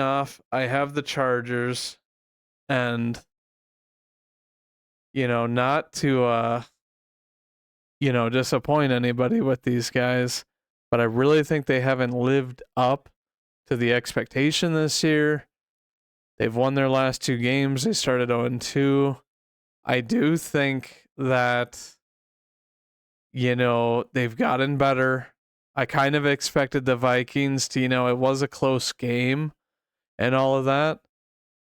off, I have the Chargers, and not to disappoint anybody with these guys, but I really think they haven't lived up to the expectation this year. They've won their last two games. They started 0-2. I do think that they've gotten better. I kind of expected the Vikings to, it was a close game and all of that,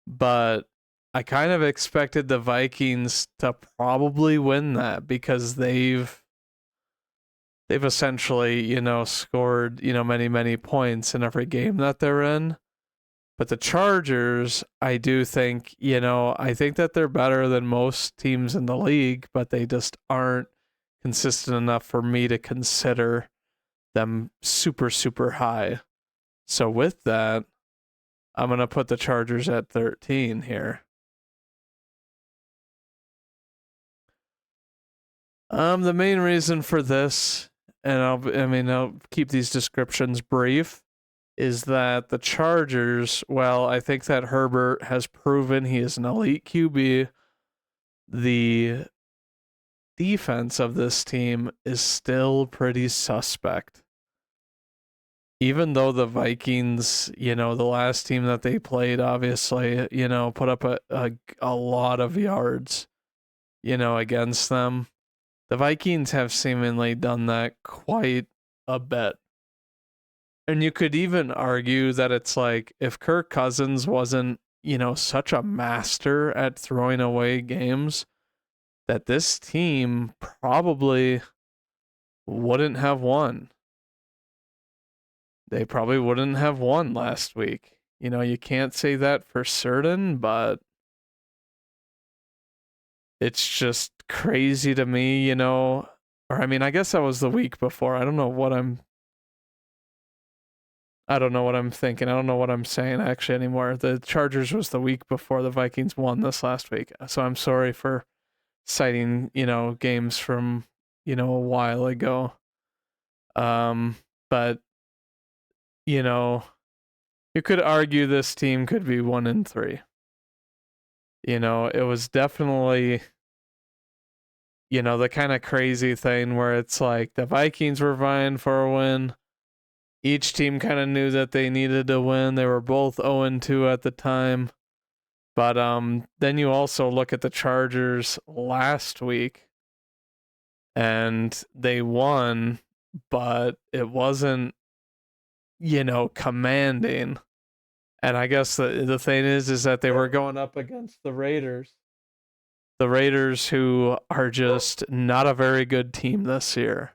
but I kind of expected the Vikings to probably win that because they've essentially, scored, many points in every game that they're in. But the Chargers, I do think, I think that they're better than most teams in the league, but they just aren't consistent enough for me to consider them super, super high. So with that, I'm going to put the Chargers at 13 here. The main reason for this, and I'll keep these descriptions brief, is that the Chargers, well, I think that Herbert has proven he is an elite QB. The defense of this team is still pretty suspect. Even though the Vikings, the last team that they played, obviously, put up a lot of yards, against them. The Vikings have seemingly done that quite a bit. And you could even argue that it's like if Kirk Cousins wasn't, such a master at throwing away games, that this team probably wouldn't have won. They probably wouldn't have won last week. You can't say that for certain, but it's just crazy to me, or I guess that was the week before. I don't know what I'm thinking. I don't know what I'm saying actually anymore. The Chargers was the week before the Vikings won this last week. So I'm sorry for citing, games from, a while ago. But you could argue this team could be 1-3. It was definitely, the kind of crazy thing where it's like the Vikings were vying for a win. Each team kind of knew that they needed to win. They were both 0-2 at the time. But then you also look at the Chargers last week and they won, but it wasn't, commanding. And I guess the thing is that they were going up against the Raiders. The Raiders, who are just not a very good team this year.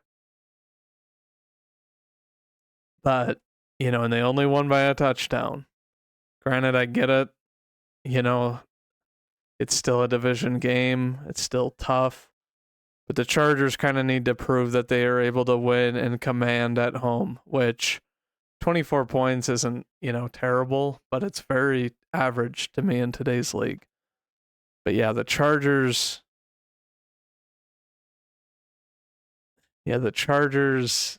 But, and they only won by a touchdown. Granted, I get it. It's still a division game. It's still tough. But the Chargers kind of need to prove that they are able to win and command at home, which 24 points isn't, terrible, but it's very average to me in today's league. But yeah, the Chargers. Yeah, the Chargers.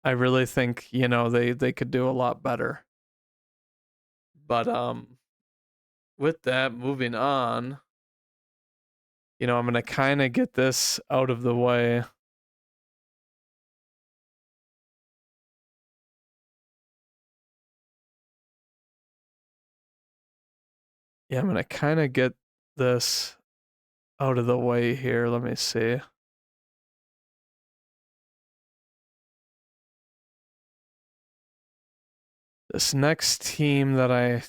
I really think, they could do a lot better. But with that, moving on, I'm gonna kind of get this out of the way. Yeah, I'm gonna kind of get this out of the way here. Let me see. This next team that I,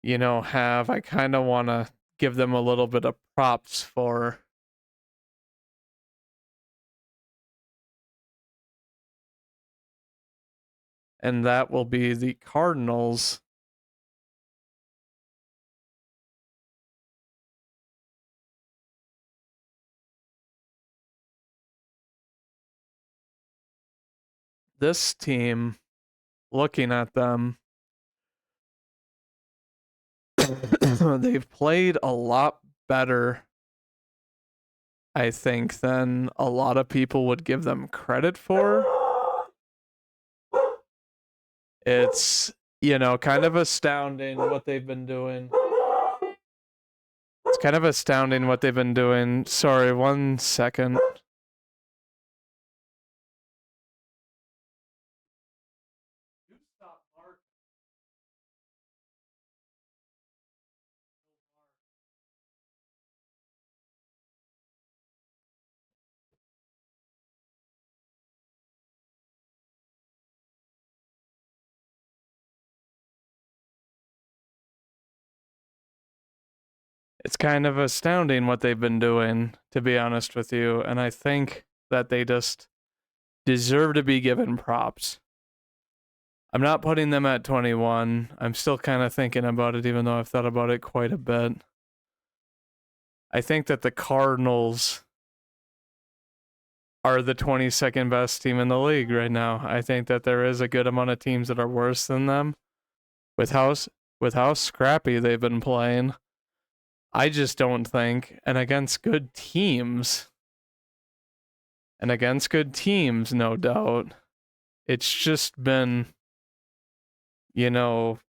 have, I kind of want to give them a little bit of props for. And that will be the Cardinals. This team, looking at them, they've played a lot better, I think, than a lot of people would give them credit for. It's, kind of astounding what they've been doing. It's kind of astounding what they've been doing. Sorry, 1 second. It's kind of astounding what they've been doing, to be honest with you. And I think that they just deserve to be given props. I'm not putting them at 21. I'm still kind of thinking about it, even though I've thought about it quite a bit. I think that the Cardinals are the 22nd best team in the league right now. I think that there is a good amount of teams that are worse than them with how scrappy they've been playing. I just don't think, and against good teams, no doubt, it's just been, you know,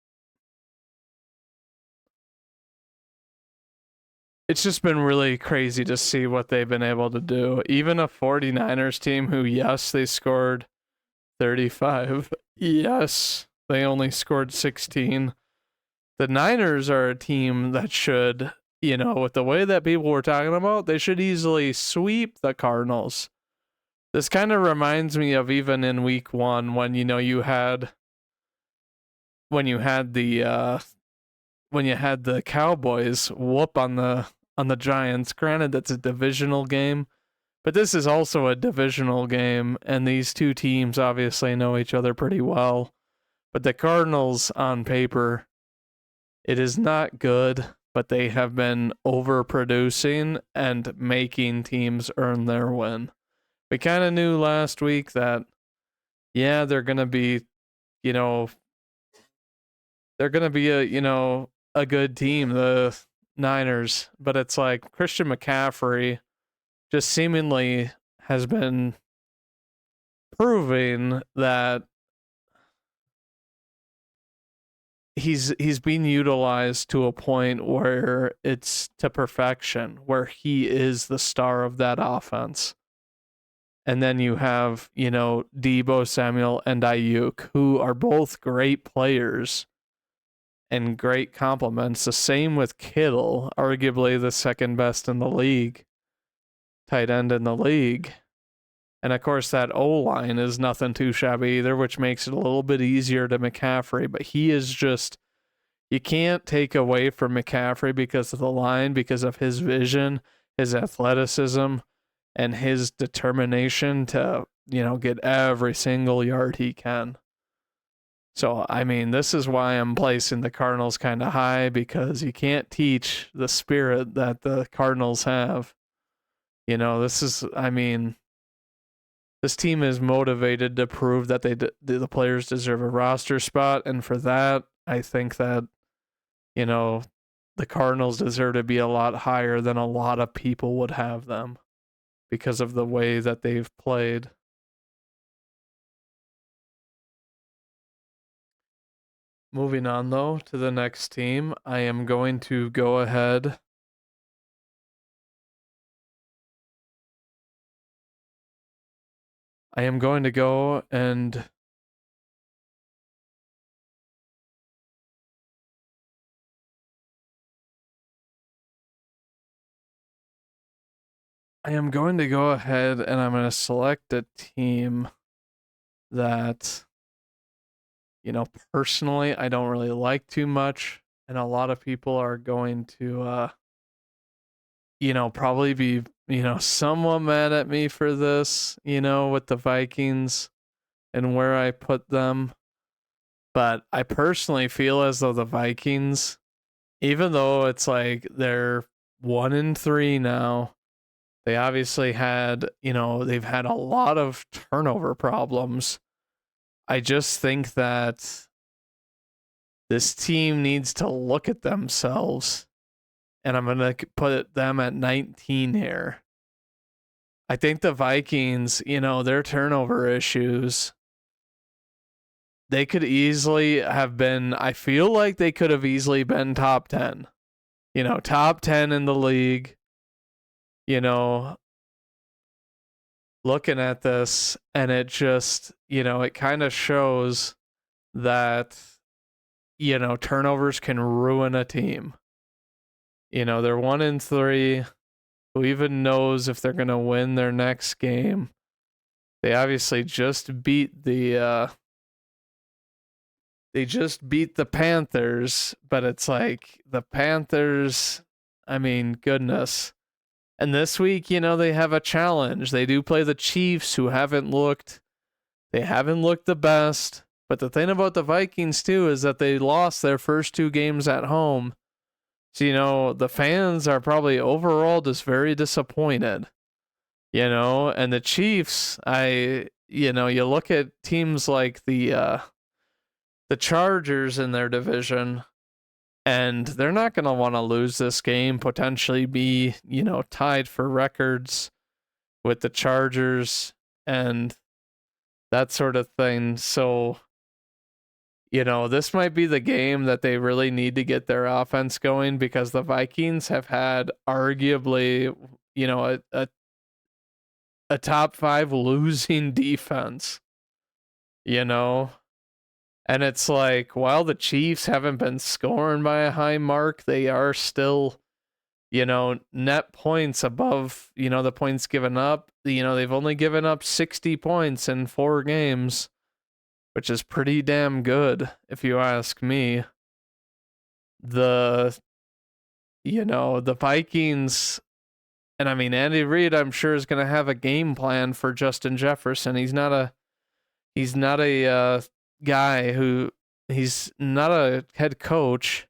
it's just been really crazy to see what they've been able to do. Even a 49ers team who, yes, they scored 35. Yes, they only scored 16. The Niners are a team that should, with the way that people were talking about, they should easily sweep the Cardinals. This kind of reminds me of even in week 1 when, you had the Cowboys whoop on the Giants. Granted, that's a divisional game, but this is also a divisional game, and these two teams obviously know each other pretty well. But the Cardinals, on paper, it is not good, but they have been overproducing and making teams earn their win. We kind of knew last week that, yeah, they're going to be, you know, a good team, the Niners, but it's like Christian McCaffrey just seemingly has been proving that he's being utilized to a point where it's to perfection, where he is the star of that offense. And then you have, Debo Samuel and Ayuk, who are both great players and great compliments. The same with Kittle, arguably the second best in the league, tight end in the league. And of course, that O line is nothing too shabby either, which makes it a little bit easier to McCaffrey. But he is just, you can't take away from McCaffrey because of the line, because of his vision, his athleticism, and his determination to, get every single yard he can. So, I mean, this is why I'm placing the Cardinals kind of high, because you can't teach the spirit that the Cardinals have. This team is motivated to prove that the players deserve a roster spot. And for that, I think that, the Cardinals deserve to be a lot higher than a lot of people would have them because of the way that they've played. Moving on, though, to the next team, I am going to go ahead. I am going to go and I'm going to select a team that, personally I don't really like too much. And a lot of people are going to, probably be, somewhat mad at me for this, with the Vikings and where I put them. But I personally feel as though the Vikings, even though it's like they're 1-3 now, they obviously had, they've had a lot of turnover problems. I just think that this team needs to look at themselves, and I'm going to put them at 19 here. I think the Vikings, their turnover issues, they could easily have been, I feel like they could have easily been top 10. Top 10 in the league. Looking at this, and it just, it kind of shows that, turnovers can ruin a team. They're 1-3. Who even knows if they're going to win their next game? They obviously just beat the Panthers, but it's like the Panthers, I mean, goodness. And this week, they have a challenge. They do play the Chiefs, who haven't looked the best. But the thing about the Vikings too is that they lost their first 2 games at home. So, the fans are probably overall just very disappointed. And the Chiefs, you look at teams like the Chargers in their division, and they're not going to want to lose this game, potentially be, tied for records with the Chargers and that sort of thing. So, this might be the game that they really need to get their offense going, because the Vikings have had arguably, a top 5 losing defense, and it's like, while the Chiefs haven't been scoring by a high mark, they are still, net points above, the points given up. They've only given up 60 points in 4 games, which is pretty damn good, if you ask me. The Vikings, and I mean, Andy Reid, I'm sure, is going to have a game plan for Justin Jefferson. He's not a guy who, he's not a head coach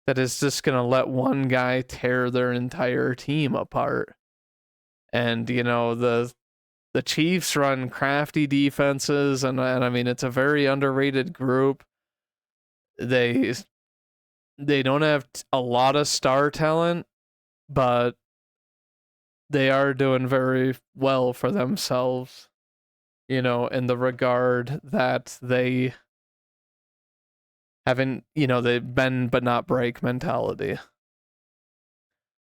that is just going to let one guy tear their entire team apart. And, the Chiefs run crafty defenses, and I mean, it's a very underrated group. They don't have a lot of star talent, but they are doing very well for themselves, in the regard that they haven't, they bend but not break mentality.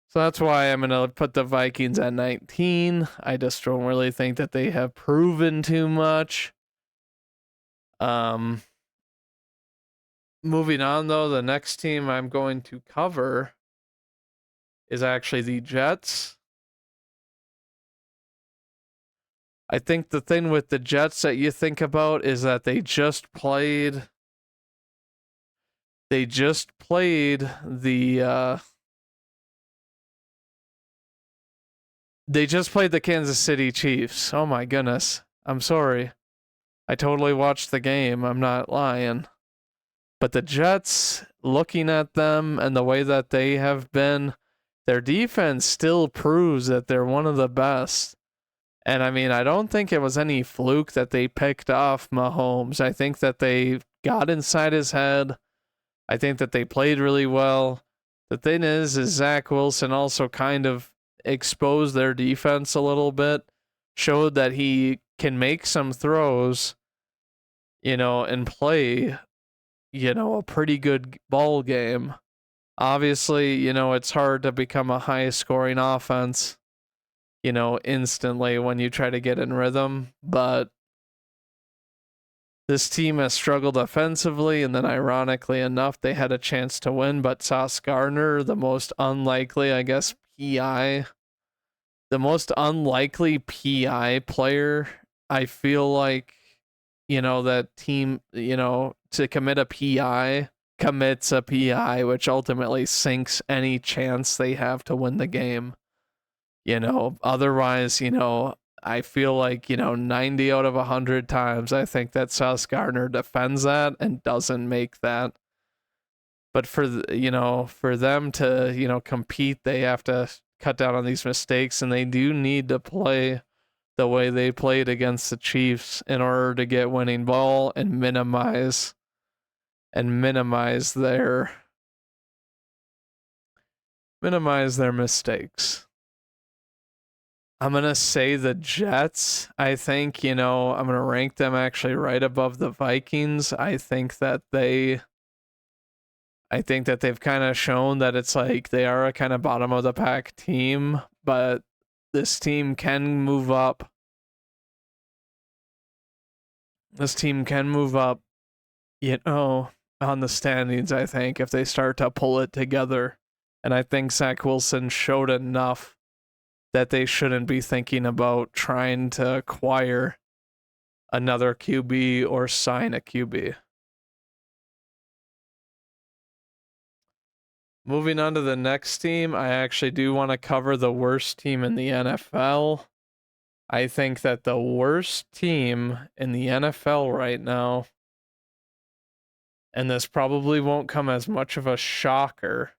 So that's why I'm going to put the Vikings at 19. I just don't really think that they have proven too much. Moving on, though, the next team I'm going to cover is actually the Jets. I think the thing with the Jets that you think about is that they just played the Kansas City Chiefs. Oh my goodness. I'm sorry. I totally watched the game. I'm not lying. But the Jets, looking at them and the way that they have been, their defense still proves that they're one of the best. And I mean, I don't think it was any fluke that they picked off Mahomes. I think that they got inside his head. I think that they played really well. The thing is Zach Wilson also kind of exposed their defense a little bit, showed that he can make some throws, and play, a pretty good ball game. Obviously, it's hard to become a high scoring offense, instantly when you try to get in rhythm, but this team has struggled offensively, and then ironically enough, they had a chance to win, but Sauce Gardner, the most unlikely, I guess, PI player, I feel like, that team, to commit a PI, commits a PI, which ultimately sinks any chance they have to win the game. Otherwise, I feel like, 90 out of 100 times, I think that Sauce Gardner defends that and doesn't make that. But for them to, compete, they have to cut down on these mistakes, and they do need to play the way they played against the Chiefs in order to get winning ball and minimize their mistakes. I'm going to say the Jets. I think, I'm going to rank them actually right above the Vikings. I think that they've kind of shown that it's like they are a kind of bottom of the pack team, but this team can move up. This team can move up, on the standings, I think, if they start to pull it together. And I think Zach Wilson showed enough that they shouldn't be thinking about trying to acquire another QB or sign a QB. Moving on to the next team, I actually do want to cover the worst team in the NFL. I think that the worst team in the NFL right now, and this probably won't come as much of a shocker,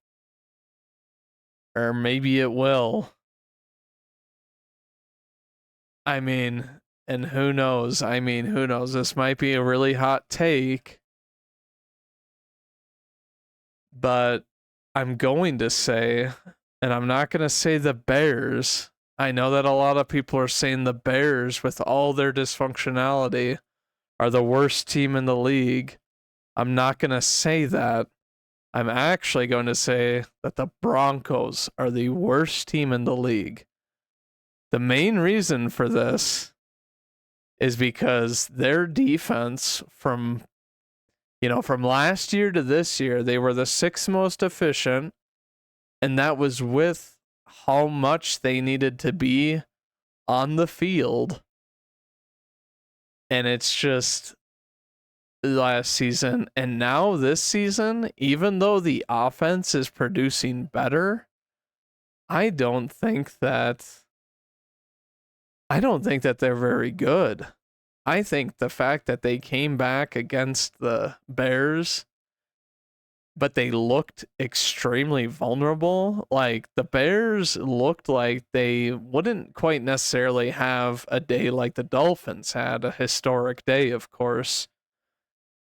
or maybe it will. I mean, and who knows? Who knows? This might be a really hot take, but I'm going to say, and I'm not going to say the Bears. I know that a lot of people are saying the Bears, with all their dysfunctionality, are the worst team in the league. I'm not going to say that. I'm actually going to say that the Broncos are the worst team in the league. The main reason for this is because their defense from last year to this year, they were the sixth most efficient, and that was with how much they needed to be on the field. And it's just last season, and now this season, even though the offense is producing better, I don't think that they're very good. I think the fact that they came back against the Bears, but they looked extremely vulnerable. Like, the Bears looked like they wouldn't quite necessarily have a day like the Dolphins had, a historic day, of course.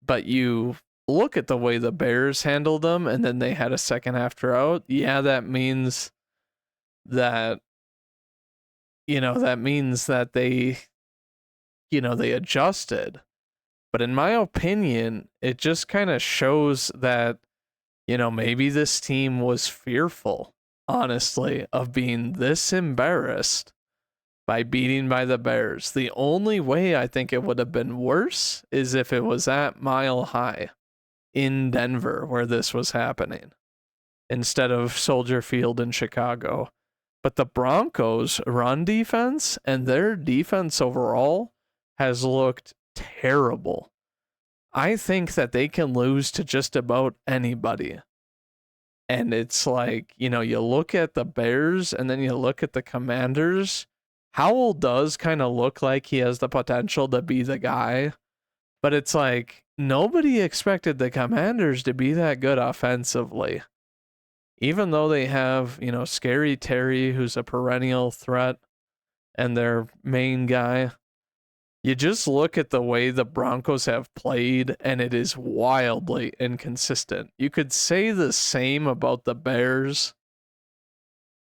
But you look at the way the Bears handled them, and then they had a second half drought. Yeah, that means that they they adjusted. But in my opinion, it just kind of shows that maybe this team was fearful, honestly, of being this embarrassed by beating by the Bears. The only way I think it would have been worse is if it was at Mile High in Denver where this was happening instead of Soldier Field in Chicago. But the Broncos' run defense and their defense overall has looked terrible. I think that they can lose to just about anybody. And it's like, you look at the Bears and then you look at the Commanders. Howell does kind of look like he has the potential to be the guy, but it's like nobody expected the Commanders to be that good offensively. Even though they have, Scary Terry, who's a perennial threat, and their main guy, you just look at the way the Broncos have played, and it is wildly inconsistent. You could say the same about the Bears,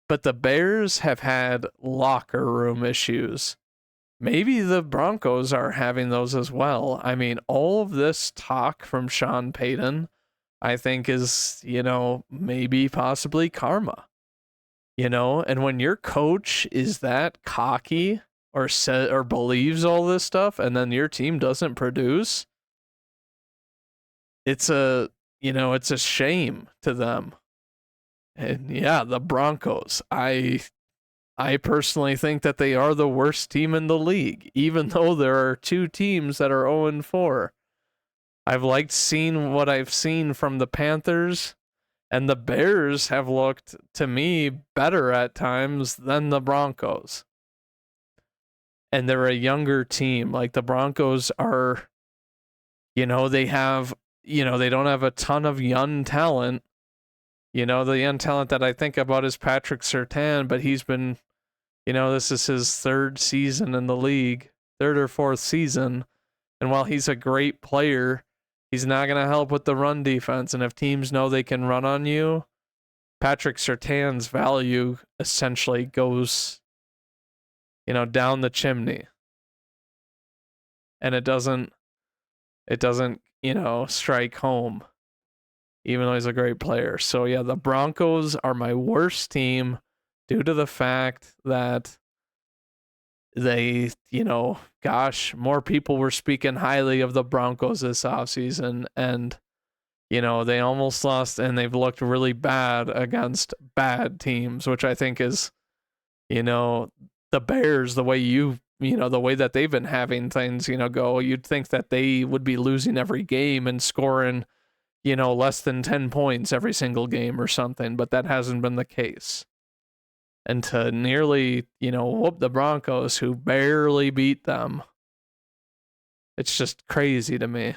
but the Bears have had locker room issues. Maybe the Broncos are having those as well. I mean, all of this talk from Sean Payton, I think, is, maybe possibly karma. And when your coach is that cocky or believes all this stuff, and then your team doesn't produce, it's a shame to them. And yeah, the Broncos, I personally think that they are the worst team in the league, even though there are two teams that are 0-4. I've liked seeing what I've seen from the Panthers, and the Bears have looked, to me, better at times than the Broncos. And they're a younger team. Like, the Broncos are, they have, they don't have a ton of young talent. The young talent that I think about is Patrick Surtain, but he's been, this is his third season in the league, third or fourth season. And while he's a great player, he's not going to help with the run defense. And if teams know they can run on you, Patrick Surtain's value essentially goes down the chimney, and it doesn't strike home, even though he's a great player. So yeah, the Broncos are my worst team due to the fact that they, gosh, more people were speaking highly of the Broncos this offseason, and they almost lost, and they've looked really bad against bad teams, which I think is, the Bears, the way that they've been having things, go, you'd think that they would be losing every game and scoring, less than 10 points every single game or something, but that hasn't been the case. And to nearly, whoop the Broncos, who barely beat them, it's just crazy to me.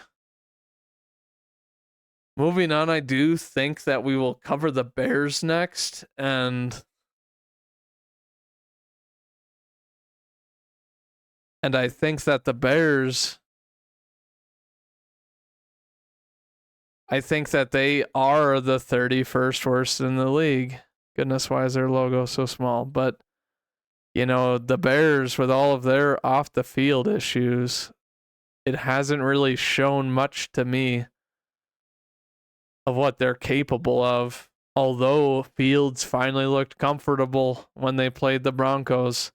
Moving on, I do think that we will cover the Bears next, and I think that the Bears, I think that they are the 31st worst in the league. Goodness, why is their logo so small? But, the Bears, with all of their off the field issues, it hasn't really shown much to me of what they're capable of. Although Fields finally looked comfortable when they played the Broncos.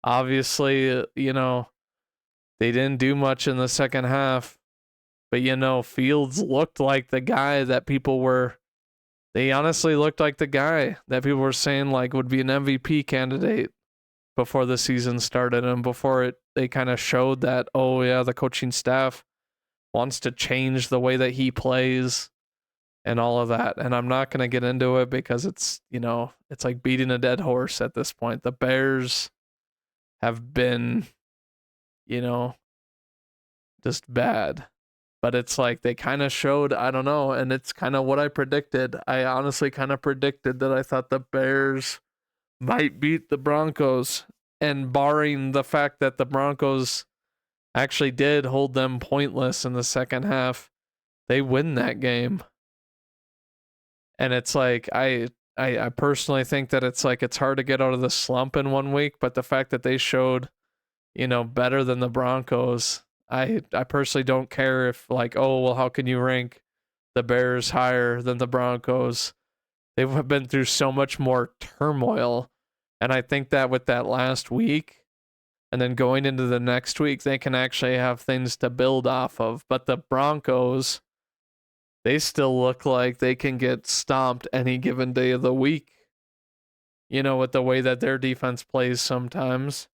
Obviously, they didn't do much in the second half. But, Fields looked like the guy that they honestly looked like the guy that people were saying like would be an MVP candidate before the season started, and before they kind of showed that, oh yeah, the coaching staff wants to change the way that he plays and all of that. And I'm not going to get into it because it's like beating a dead horse at this point. The Bears have been, just bad. But it's like they kind of showed, I don't know, and it's kind of what I predicted. I honestly kind of predicted that I thought the Bears might beat the Broncos, and barring the fact that the Broncos actually did hold them pointless in the second half, they win that game. And it's like I personally think that it's like it's hard to get out of the slump in 1 week, but the fact that they showed, better than the Broncos, I personally don't care if like, oh well, how can you rank the Bears higher than the Broncos? They've been through so much more turmoil, and I think that with that last week and then going into the next week, they can actually have things to build off of. But the Broncos, they still look like they can get stomped any given day of the week, with the way that their defense plays sometimes.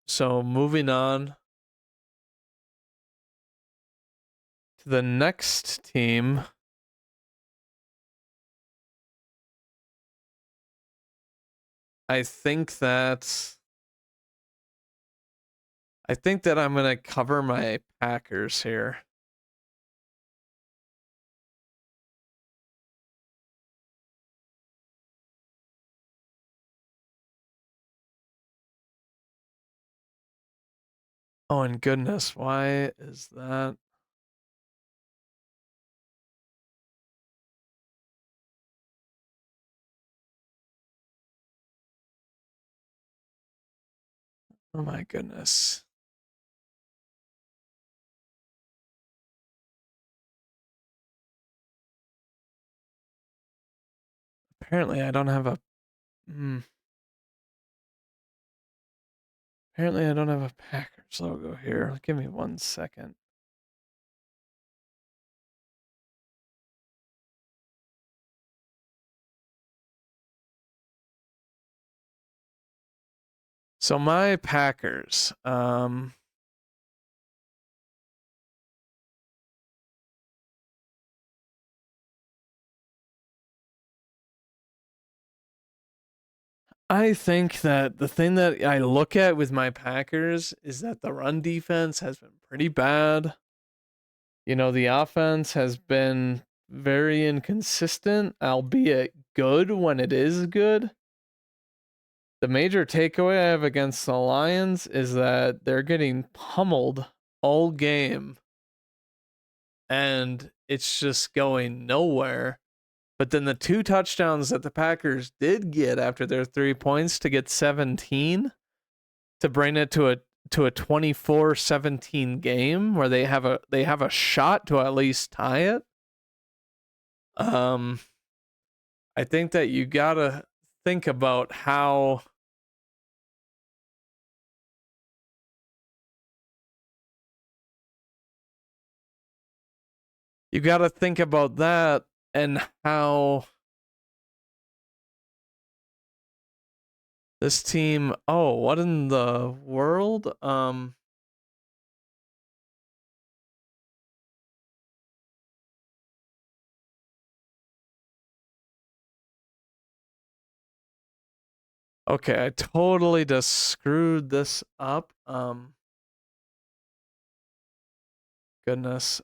So moving on to the next team. I think that I'm going to cover my Packers here. Oh, and goodness, why is that? Oh my goodness. Apparently, I don't have a. Apparently, I don't have a Packers logo here. Give me 1 second. So my Packers, I think that the thing that I look at with my Packers is that the run defense has been pretty bad. The offense has been very inconsistent, albeit good when it is good. The major takeaway I have against the Lions is that they're getting pummeled all game, and it's just going nowhere. But then the 2 touchdowns that the Packers did get after their 3 points to get 17 to bring it to a 24-17 game where they have a shot to at least tie it. I think that you gotta think about how you gotta think about that and how this team. Oh, what in the world? Okay, I totally just screwed this up. Goodness.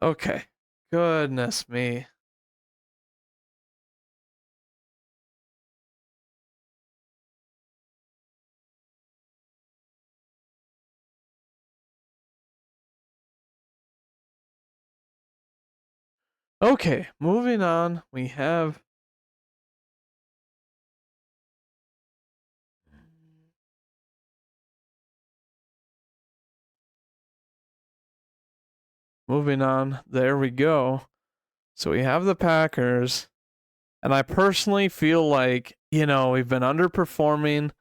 Okay. Goodness me. Okay, moving on. We have moving on. There we go. So we have the Packers, and I personally feel like, we've been underperforming.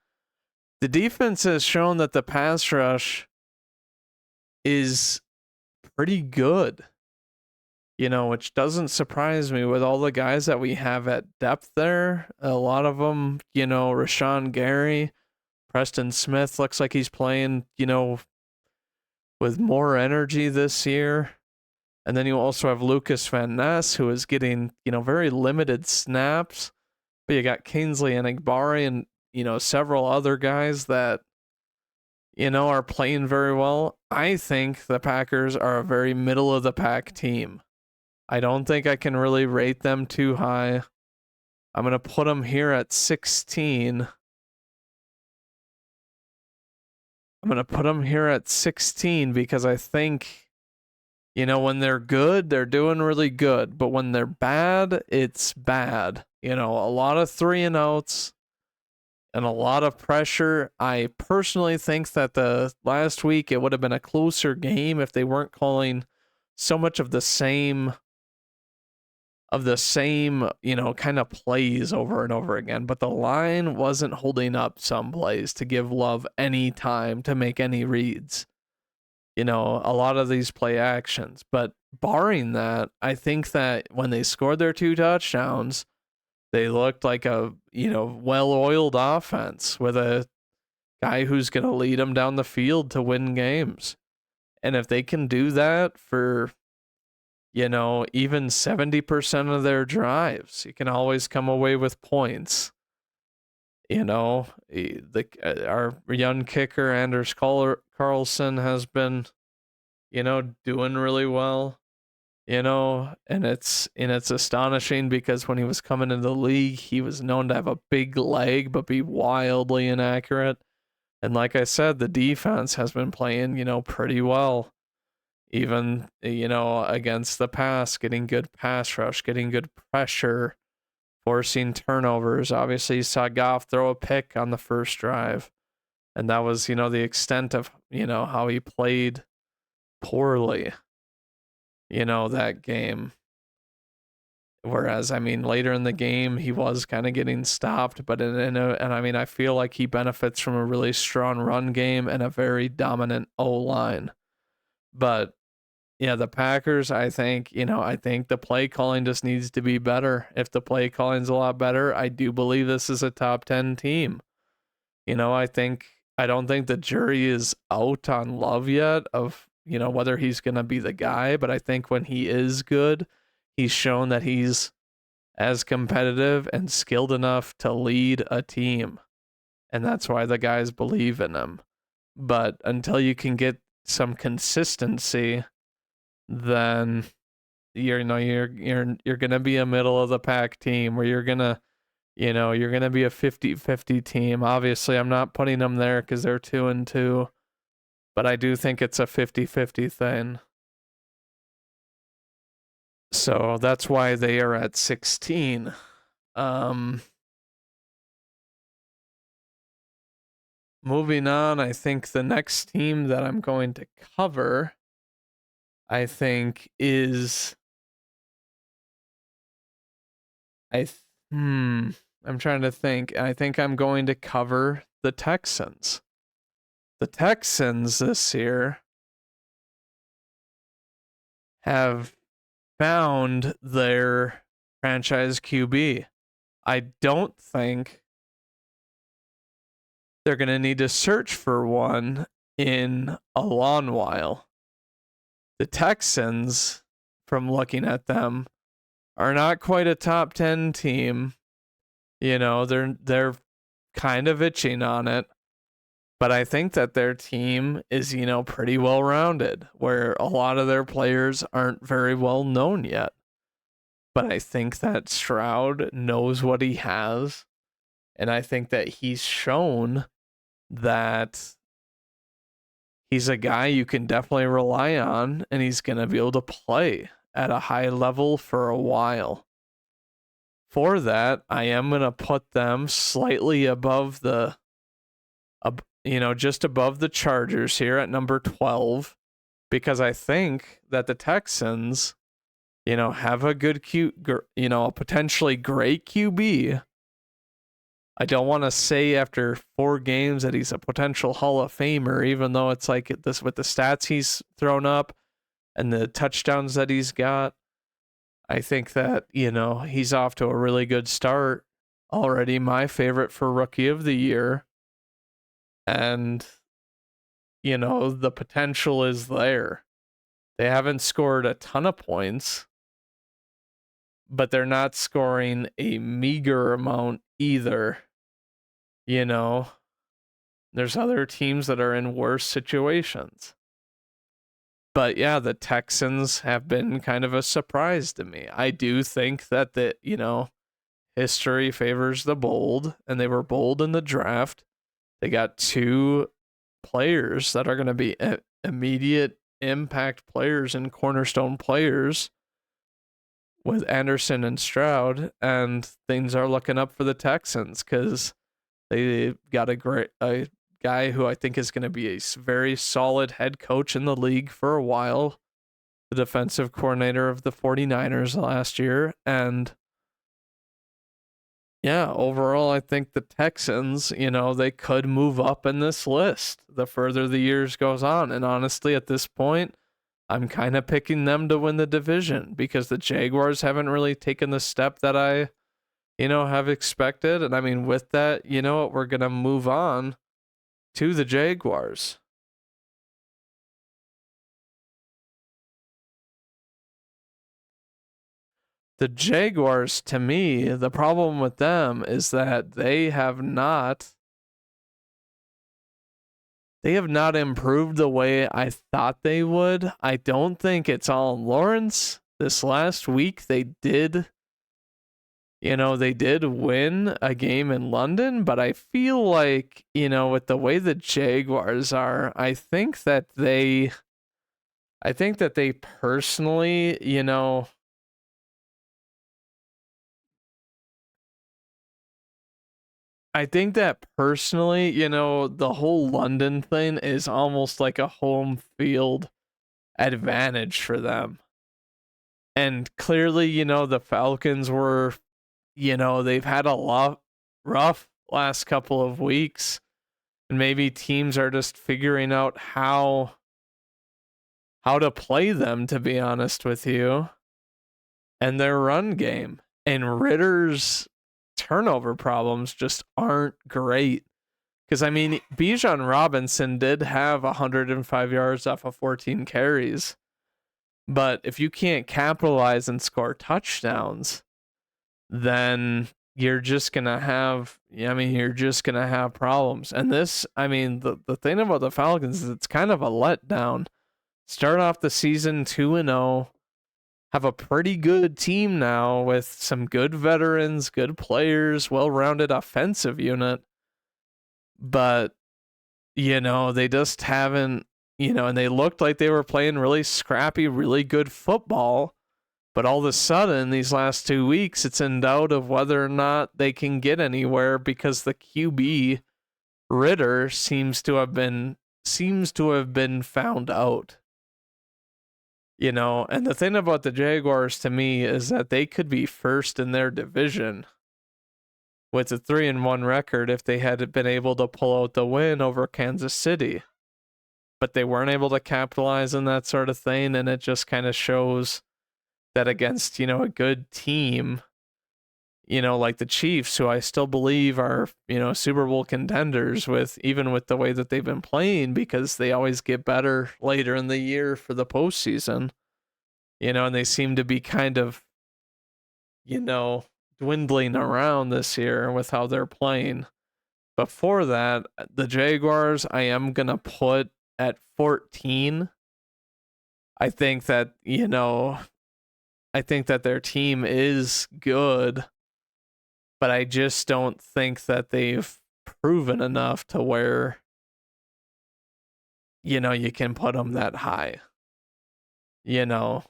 The defense has shown that the pass rush is pretty good, which doesn't surprise me with all the guys that we have at depth there. A lot of them, Rashawn Gary, Preston Smith looks like he's playing, with more energy this year. And then you also have Lucas Van Ness, who is getting, very limited snaps. But you got Kingsley and Igbari and, several other guys that, are playing very well. I think the Packers are a very middle of the pack team. I don't think I can really rate them too high. I'm going to put them here at 16. I'm going to put them here at 16 because I think, when they're good, they're doing really good. But when they're bad, it's bad. A lot of 3-and-outs and a lot of pressure. I personally think that the last week it would have been a closer game if they weren't calling so much of the same kind of plays over and over again. But the line wasn't holding up some plays to give Love any time to make any reads. A lot of these play actions. But barring that, I think that when they scored their 2 touchdowns, they looked like a, well-oiled offense with a guy who's going to lead them down the field to win games. And if they can do that for, even 70% of their drives, you can always come away with points. Our young kicker, Anders Carlson, has been, doing really well. And it's astonishing because when he was coming into the league, he was known to have a big leg but be wildly inaccurate. And like I said, the defense has been playing, pretty well. Even, against the pass, getting good pass rush, getting good pressure, forcing turnovers. Obviously, you saw Goff throw a pick on the first drive. And that was, the extent of, how he played poorly, that game. Whereas, later in the game, he was kind of getting stopped, but I feel like he benefits from a really strong run game and a very dominant O-line. But yeah, the Packers, I think the play calling just needs to be better. If the play calling's a lot better, I do believe this is a top 10 team. I don't think the jury is out on Love yet of, whether he's going to be the guy, but I think when he is good, he's shown that he's as competitive and skilled enough to lead a team. And that's why the guys believe in him. But until you can get some consistency, then you're gonna be a middle of the pack team where you're gonna be a 50-50 team. Obviously, I'm not putting them there because they're 2-2, but I do think it's a 50-50 thing. So that's why they are at 16. Um, Moving on, I think the next team that I'm going to cover, I think, is I I'm trying to think. I think I'm going to cover the Texans. The Texans this year have found their franchise QB. I don't think they're going to need to search for one in a long while. The Texans, from looking at them, are not quite a top 10 team. They're kind of itching on it. But I think that their team is, pretty well rounded, where a lot of their players aren't very well known yet. But I think that Stroud knows what he has. And I think that he's shown that he's a guy you can definitely rely on, and he's going to be able to play at a high level for a while. For that, I am going to put them slightly above just above the Chargers here at number 12, because I think that the Texans, have a good a potentially great QB. I don't want to say after 4 games that he's a potential Hall of Famer, even though it's like this with the stats he's thrown up and the touchdowns that he's got. I think that, he's off to a really good start. Already my favorite for Rookie of the Year. And, the potential is there. They haven't scored a ton of points, but they're not scoring a meager amount either. There's other teams that are in worse situations. But yeah, the Texans have been kind of a surprise to me. I do think that history favors the bold, and they were bold in the draft. They got 2 players that are going to be immediate impact players and cornerstone players with Anderson and Stroud, and things are looking up for the Texans because they got a guy who I think is going to be a very solid head coach in the league for a while, the defensive coordinator of the 49ers last year. And yeah, overall, I think the Texans, they could move up in this list the further the years goes on. And honestly, at this point, I'm kind of picking them to win the division because the Jaguars haven't really taken the step that I, have expected. And I mean, with that, we're going to move on to the Jaguars. The Jaguars, to me, the problem with them is that they have not improved the way I thought they would. I don't think it's all Lawrence. This last week they did win a game in London, but I feel like, with the way the Jaguars are, I think that they personally, I think that personally, the whole London thing is almost like a home field advantage for them. And clearly, the Falcons were, they've had a rough last couple of weeks. And maybe teams are just figuring out how to play them, to be honest with you, and their run game. And Ritter's turnover problems just aren't great. Because, I mean, Bijan Robinson did have 105 yards off of 14 carries. But if you can't capitalize and score touchdowns, then you're just going to have problems. And this, I mean, the thing about the Falcons is it's kind of a letdown start off the season 2-0, have a pretty good team now with some good veterans, good players, well-rounded offensive unit. But, they just haven't, and they looked like they were playing really scrappy, really good football. But all of a sudden, these last 2 weeks, it's in doubt of whether or not they can get anywhere because the QB Ritter seems to have been found out. And the thing about the Jaguars to me is that they could be first in their division with a 3-1 record if they had been able to pull out the win over Kansas City. But they weren't able to capitalize on that sort of thing, and it just kind of shows that against, a good team, like the Chiefs, who I still believe are, Super Bowl contenders even with the way that they've been playing, because they always get better later in the year for the postseason, and they seem to be kind of, dwindling around this year with how they're playing. Before that, the Jaguars, I am going to put at 14. I think that, their team is good, but I just don't think that they've proven enough to where, you can put them that high. And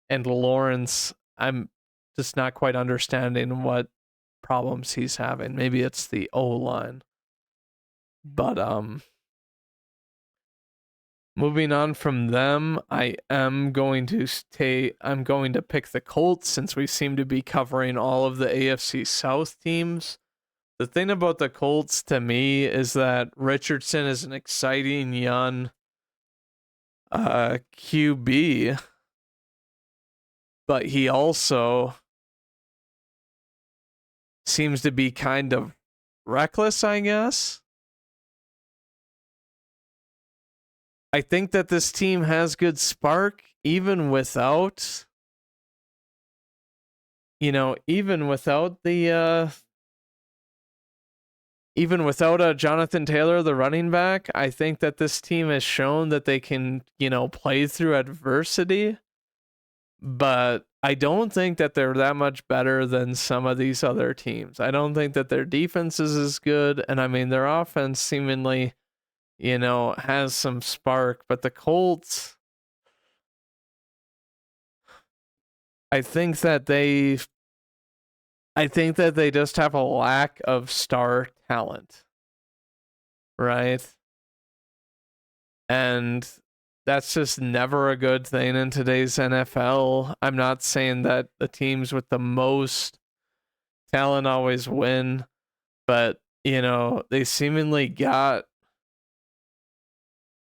Lawrence, I'm just not quite understanding what problems he's having. Maybe it's the O-line. But moving on from them, I'm going to pick the Colts, since we seem to be covering all of the AFC South teams. The thing about the Colts to me is that Richardson is an exciting young QB, but he also seems to be kind of reckless, I guess. I think that this team has good spark, even without Jonathan Taylor, the running back. I think that this team has shown that they can, play through adversity, but I don't think that they're that much better than some of these other teams. I don't think that their defense is as good, and I mean, their offense seemingly, has some spark, but the Colts, I think that they just have a lack of star talent, right? And that's just never a good thing in today's NFL. I'm not saying that the teams with the most talent always win, but they seemingly got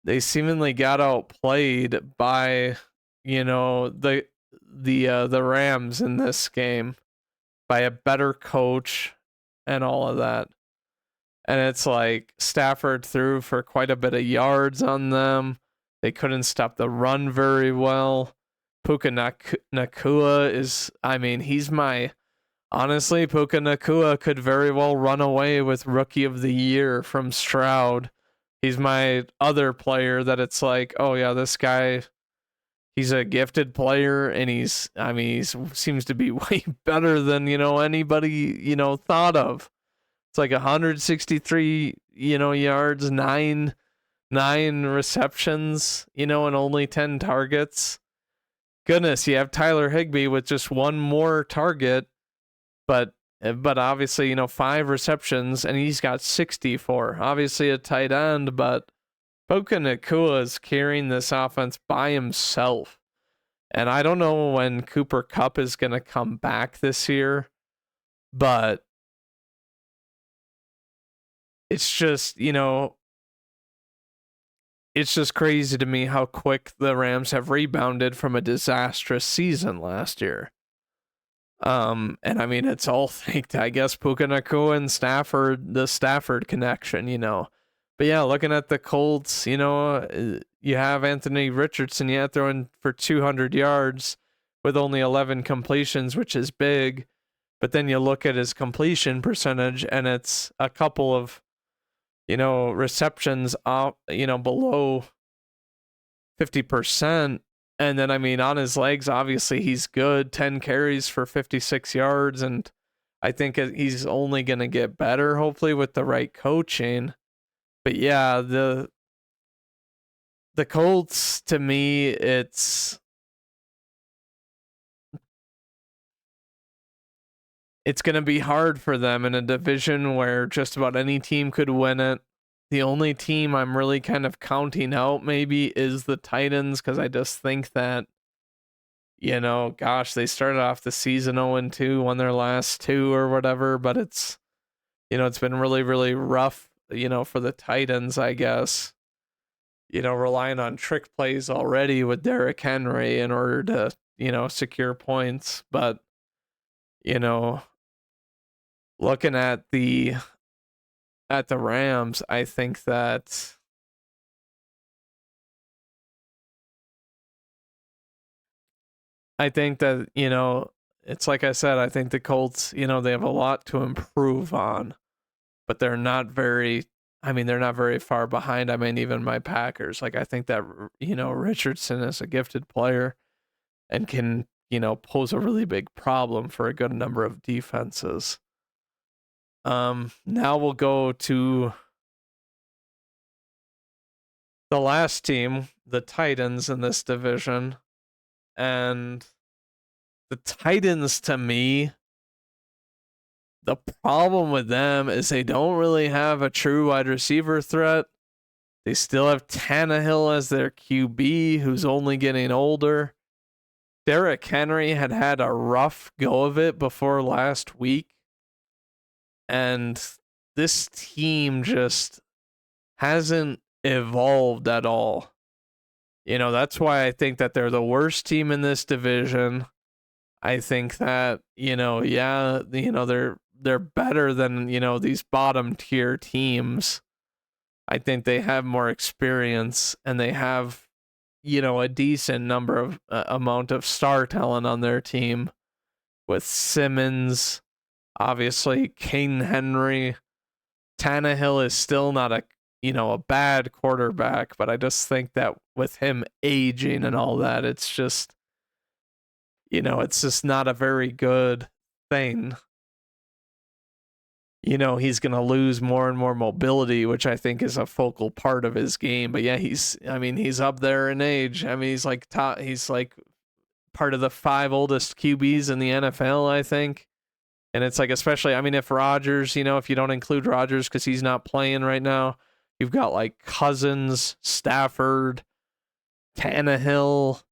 outplayed by the Rams in this game by a better coach and all of that. And it's like Stafford threw for quite a bit of yards on them. They couldn't stop the run very well. Puka Nacua is, honestly, Puka Nacua could very well run away with Rookie of the Year from Stroud. He's my other player that it's like, oh yeah, this guy, he's a gifted player, and he seems to be way better than, anybody, thought of. It's like 163, yards, nine receptions, and only 10 targets. Goodness, you have Tyler Higbee with just one more target, but obviously, 5 receptions, and he's got 64. Obviously a tight end, but Puka Nacua is carrying this offense by himself. And I don't know when Cooper Kupp is going to come back this year, but it's just, it's just crazy to me how quick the Rams have rebounded from a disastrous season last year. And I mean, it's all thanks to, I guess, Puka Nacua and the Stafford connection, But yeah, looking at the Colts, you have Anthony Richardson, throwing for 200 yards with only 11 completions, which is big. But then you look at his completion percentage, and it's a couple of, receptions, below 50%. And then, I mean, on his legs, obviously he's good. 10 carries for 56 yards. And I think he's only going to get better, hopefully, with the right coaching. But yeah, the Colts, to me, it's going to be hard for them in a division where just about any team could win it. The only team I'm really kind of counting out maybe is the Titans, because I just think that, gosh, they started off the season 0-2, won their last two or whatever, but it's been really, really rough, for the Titans, I guess. Relying on trick plays already with Derrick Henry in order to, secure points. But, you know, looking at the Rams, I think that it's like I said, I think the Colts, they have a lot to improve on, but they're not very far behind. I mean, even my Packers, like I think that Richardson is a gifted player and can, pose a really big problem for a good number of defenses. Now we'll go to the last team, the Titans in this division. And the Titans, to me, the problem with them is they don't really have a true wide receiver threat. They still have Tannehill as their QB, who's only getting older. Derrick Henry had a rough go of it before last week. And this team just hasn't evolved at all. That's why I think that they're the worst team in this division. I think that, they're better than, these bottom tier teams. I think they have more experience and they have, a decent number of amount of star talent on their team with Simmons, obviously King Henry. Tannehill is still not a bad quarterback, but I just think that with him aging and all that, it's just not a very good thing. He's going to lose more and more mobility, which I think is a focal part of his game. But yeah, he's up there in age. I mean, he's like part of the 5 oldest QBs in the NFL, I think. And it's like, especially, I mean, if Rodgers, if you don't include Rodgers because he's not playing right now, you've got like Cousins, Stafford, Tannehill,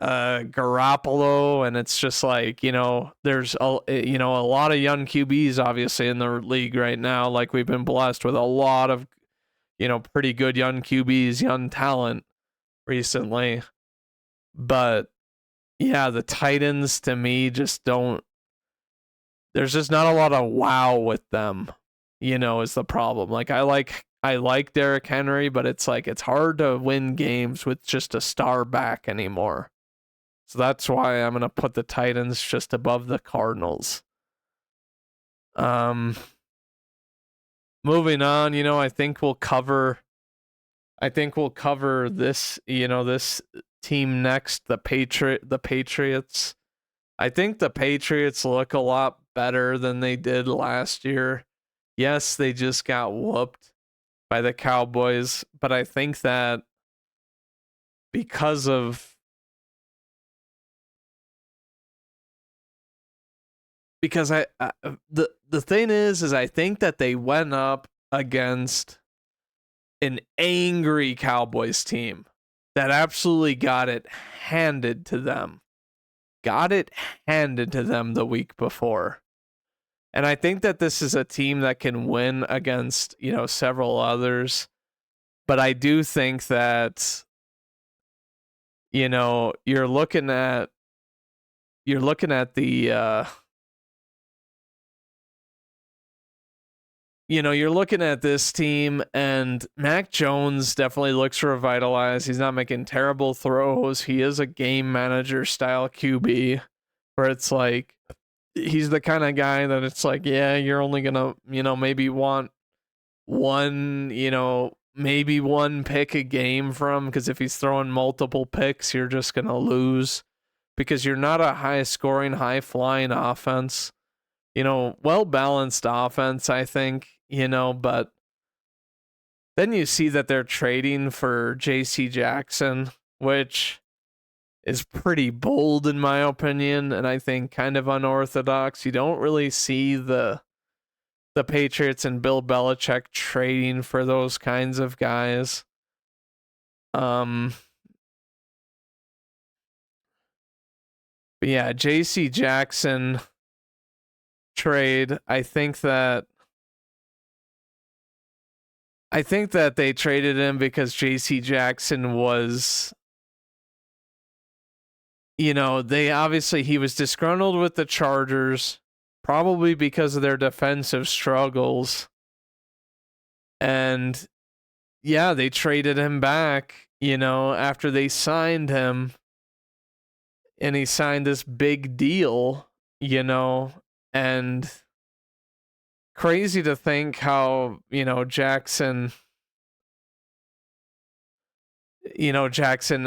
Garoppolo, and it's just like, there's a lot of young QBs obviously in the league right now. Like we've been blessed with a lot of, pretty good young QBs, young talent recently. But yeah, the Titans to me just don't, there's just not a lot of wow with them, is the problem. Like I like Derrick Henry, but it's like it's hard to win games with just a star back anymore. So that's why I'm gonna put the Titans just above the Cardinals. Moving on, I think we'll cover this, this team next, the Patriots. I think the Patriots look a lot better than they did last year. Yes, they just got whooped by the Cowboys, but I think that because the thing is I think that they went up against an angry Cowboys team that absolutely got it handed to them. Got it handed to them the week before. And I think that this is a team that can win against, several others. But I do think that, you're looking at the you're looking at this team, and Mac Jones definitely looks revitalized. He's not making terrible throws. He is a game manager style QB where it's like he's the kind of guy that it's like, yeah, you're only going to, maybe want one, maybe one pick a game from, because if he's throwing multiple picks, you're just going to lose because you're not a high scoring, high flying offense. Well balanced offense, I think, but then you see that they're trading for JC Jackson, which is pretty bold in my opinion, and I think kind of unorthodox. You don't really see the Patriots and Bill Belichick trading for those kinds of guys. But yeah, JC Jackson trade, I think that they traded him because JC Jackson was, he was disgruntled with the Chargers, probably because of their defensive struggles. And yeah, they traded him back, after they signed him, and he signed this big deal, and crazy to think how, Jackson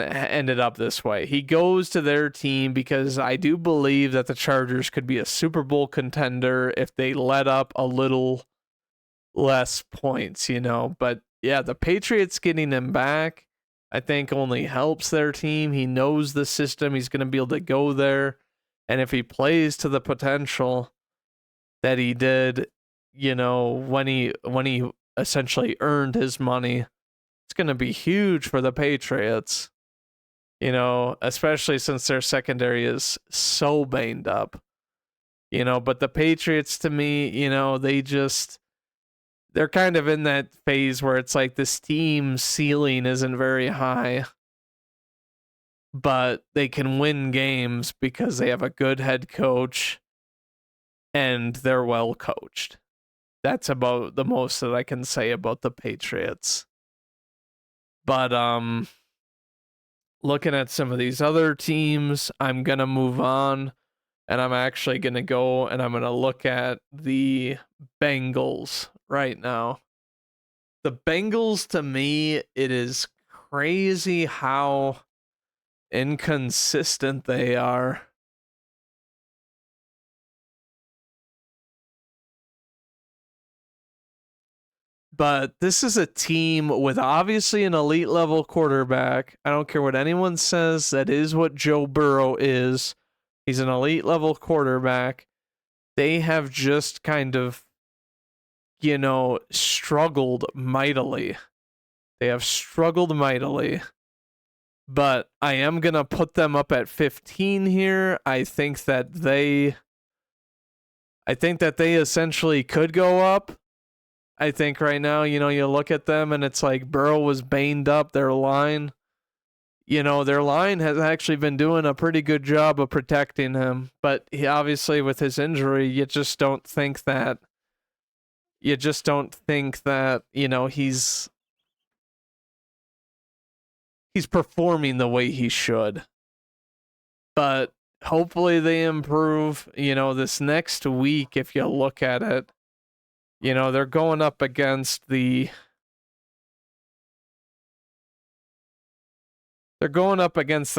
ended up this way. He goes to their team because I do believe that the Chargers could be a Super Bowl contender if they let up a little less points, But yeah, the Patriots getting him back, I think only helps their team. He knows the system. He's going to be able to go there. And if he plays to the potential that he did, when he essentially earned his money, it's going to be huge for the Patriots, especially since their secondary is so banged up, but the Patriots, to me, they're kind of in that phase where it's like this team ceiling isn't very high, but they can win games because they have a good head coach and they're well coached. That's about the most that I can say about the Patriots. But looking at some of these other teams, I'm going to move on, and I'm actually going to go and I'm going to look at the Bengals right now. The Bengals, to me, it is crazy how inconsistent they are. But this is a team with obviously an elite level quarterback. I don't care what anyone says, that is what Joe Burrow is. He's an elite level quarterback. They have just kind of, struggled mightily. They have struggled mightily. But I am going to put them up at 15 here. I think that they essentially could go up. I think right now, you look at them and it's like Burrow was banged up. Their line has actually been doing a pretty good job of protecting him. But he obviously, with his injury, you just don't think that, he's performing the way he should. But hopefully they improve, this next week. If you look at it, they're going up against the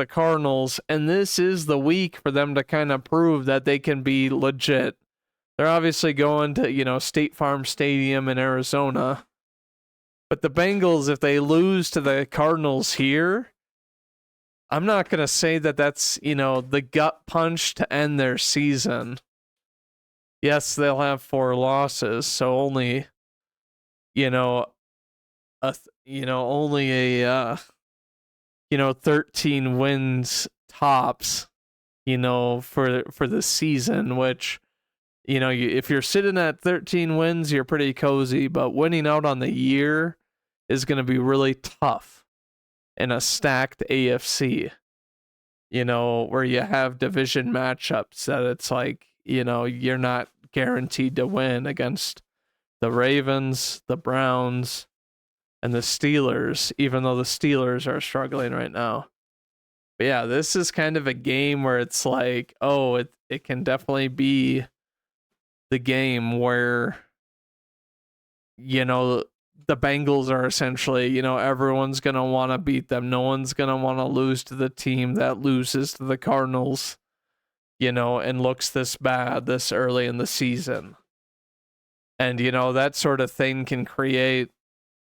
Cardinals, and this is the week for them to kind of prove that they can be legit. They're obviously going to, State Farm Stadium in Arizona. But the Bengals, if they lose to the Cardinals here, I'm not going to say that that's, the gut punch to end their season. Yes, they'll have 4 losses, so only, only a 13 wins tops, for the season, which, if you're sitting at 13 wins, you're pretty cozy, but winning out on the year is going to be really tough in a stacked AFC, where you have division matchups that it's like, you're not guaranteed to win against the Ravens, the Browns, and the Steelers, even though the Steelers are struggling right now. But yeah, this is kind of a game where it's like, oh, it can definitely be the game where, the Bengals are essentially, everyone's going to want to beat them. No one's going to want to lose to the team that loses to the Cardinals, and looks this bad this early in the season. And, that sort of thing can create,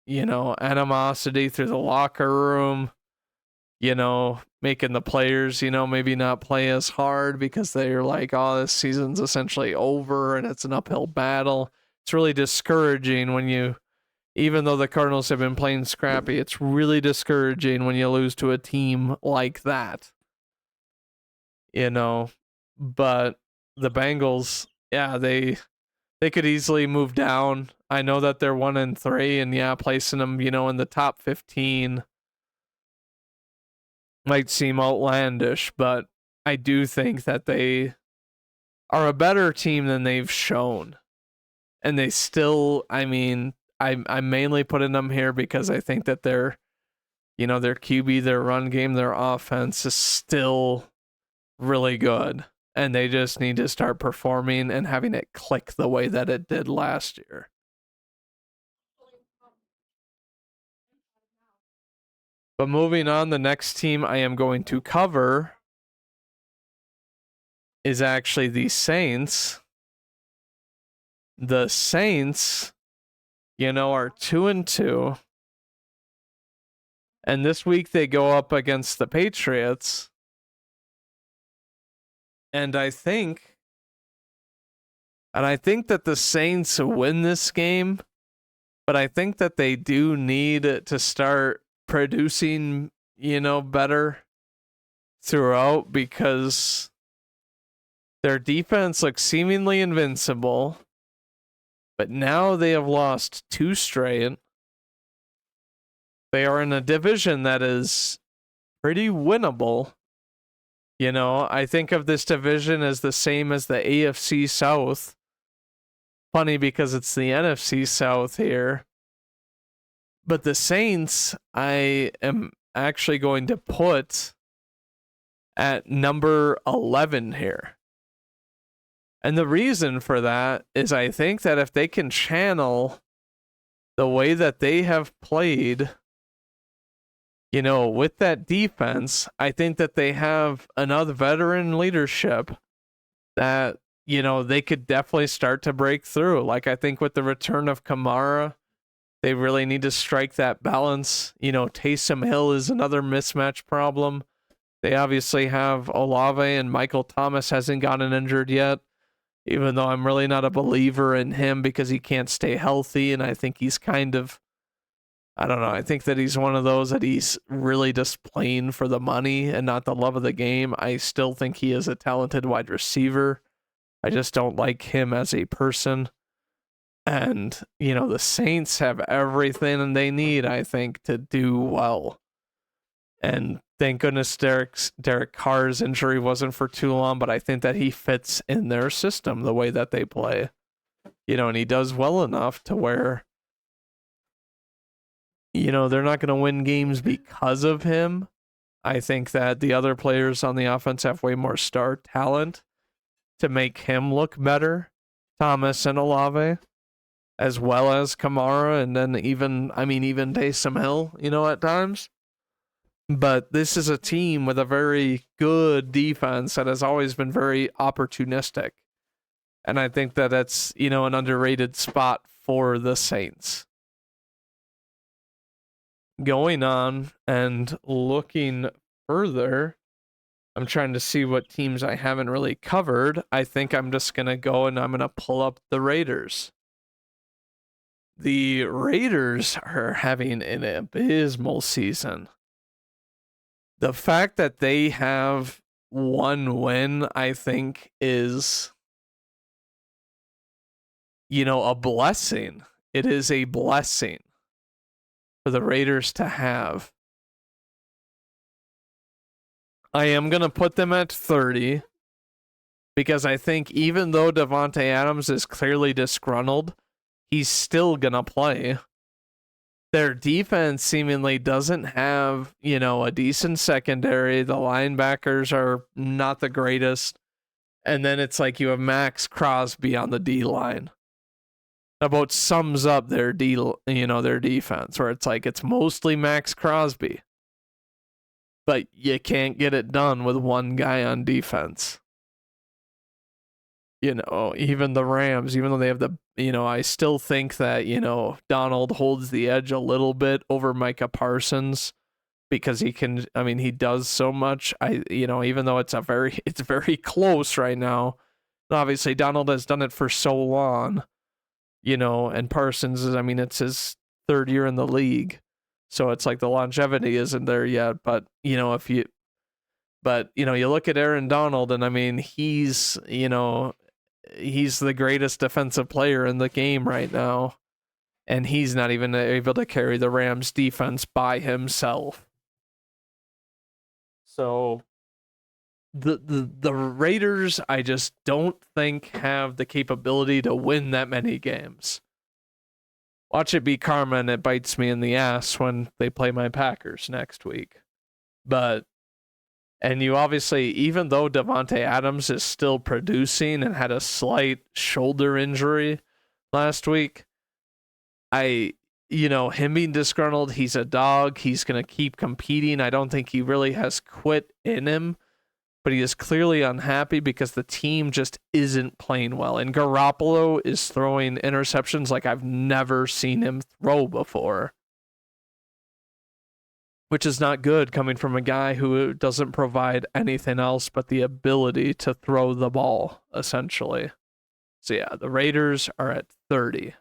animosity through the locker room, making the players, maybe not play as hard because they're like, oh, this season's essentially over and it's an uphill battle. It's really discouraging when even though the Cardinals have been playing scrappy, it's really discouraging when you lose to a team like that. But the Bengals, yeah, they could easily move down. I know that they're 1-3, and yeah, placing them, in the top 15 might seem outlandish, but I do think that they are a better team than they've shown. And they still, I'm mainly putting them here because I think that their QB, their run game, their offense is still really good. And they just need to start performing and having it click the way that it did last year. But moving on, the next team I am going to cover is actually the Saints. The Saints, are 2-2. And this week they go up against the Patriots. And I think that the Saints win this game, but I think that they do need to start producing, better throughout because their defense looks seemingly invincible, but now they have lost 2 straight. They are in a division that is pretty winnable. I think of this division as the same as the AFC South. Funny because it's the NFC South here. But the Saints, I am actually going to put at number 11 here. And the reason for that is I think that if they can channel the way that they have played, with that defense, I think that they have enough veteran leadership that, they could definitely start to break through. Like, I think with the return of Kamara, they really need to strike that balance. Taysom Hill is another mismatch problem. They obviously have Olave, and Michael Thomas hasn't gotten injured yet, even though I'm really not a believer in him because he can't stay healthy. And I think he's kind of, I don't know, I think that he's one of those that he's really just playing for the money and not the love of the game. I still think he is a talented wide receiver. I just don't like him as a person. And, the Saints have everything they need, I think, to do well. And thank goodness Derek Carr's injury wasn't for too long, but I think that he fits in their system the way that they play. And he does well enough to where, they're not going to win games because of him. I think that the other players on the offense have way more star talent to make him look better. Thomas and Olave, as well as Kamara, and then even Taysom Hill, at times. But this is a team with a very good defense that has always been very opportunistic. And I think that that's, an underrated spot for the Saints. Going on and looking further, I'm trying to see what teams I haven't really covered. I think I'm just going to go and I'm going to pull up the Raiders. The Raiders are having an abysmal season. The fact that they have one win, I think, is, a blessing. It is a blessing for the Raiders to have. I am going to put them at 30 because I think even though Devontae Adams is clearly disgruntled, he's still going to play. Their defense seemingly doesn't have, a decent secondary. The linebackers are not the greatest. And then it's like you have Max Crosby on the D line. about sums up their their defense, where it's like it's mostly Max Crosby, but you can't get it done with one guy on defense. Even the Rams, even though they have I still think that, Donald holds the edge a little bit over Micah Parsons because he does so much. Even though it's very close right now. Obviously, Donald has done it for so long, and Parsons it's his third year in the league. So it's like the longevity isn't there yet. But, you look at Aaron Donald and he's the greatest defensive player in the game right now. And he's not even able to carry the Rams defense by himself. So the Raiders, I just don't think have the capability to win that many games. Watch it be karma and it bites me in the ass when they play my Packers next week. And you obviously, even though Devontae Adams is still producing and had a slight shoulder injury last week, him being disgruntled, he's a dog. He's going to keep competing. I don't think he really has quit in him, but he is clearly unhappy because the team just isn't playing well. And Garoppolo is throwing interceptions like I've never seen him throw before, which is not good coming from a guy who doesn't provide anything else but the ability to throw the ball, essentially. So yeah, the Raiders are at 30.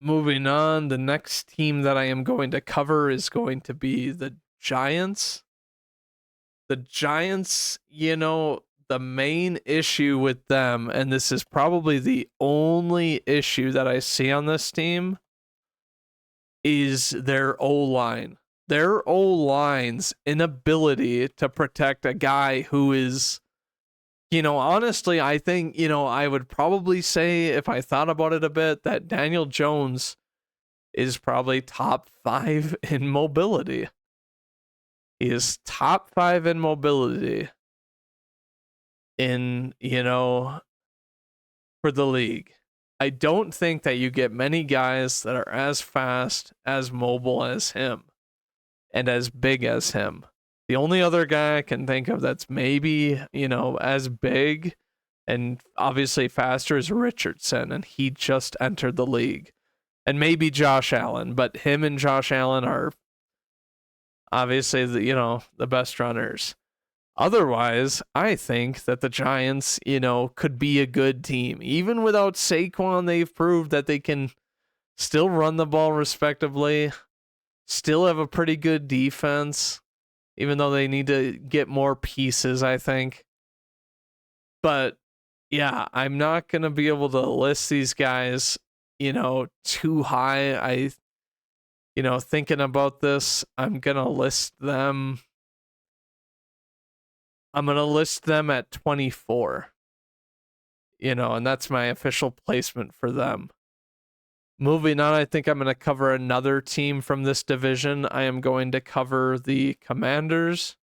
Moving on, the next team that I am going to cover is going to be the Giants. The Giants, the main issue with them, and this is probably the only issue that I see on this team, is their O-line. Their O-line's inability to protect a guy who is, honestly, I think, I would probably say, if I thought about it a bit, that Daniel Jones is probably top 5 in mobility. He is top 5 in mobility in, for the league. I don't think that you get many guys that are as fast, as mobile as him, and as big as him. The only other guy I can think of that's maybe, as big and obviously faster is Richardson, and he just entered the league. And maybe Josh Allen, but him and Josh Allen are obviously the best runners. Otherwise, I think that the Giants, could be a good team. Even without Saquon, they've proved that they can still run the ball respectably, still have a pretty good defense, even though they need to get more pieces, I think. But yeah, I'm not going to be able to list these guys, too high. Thinking about this, I'm going to list them at 24, and that's my official placement for them. Moving on, I think I'm going to cover another team from this division. I am going to cover the Commanders.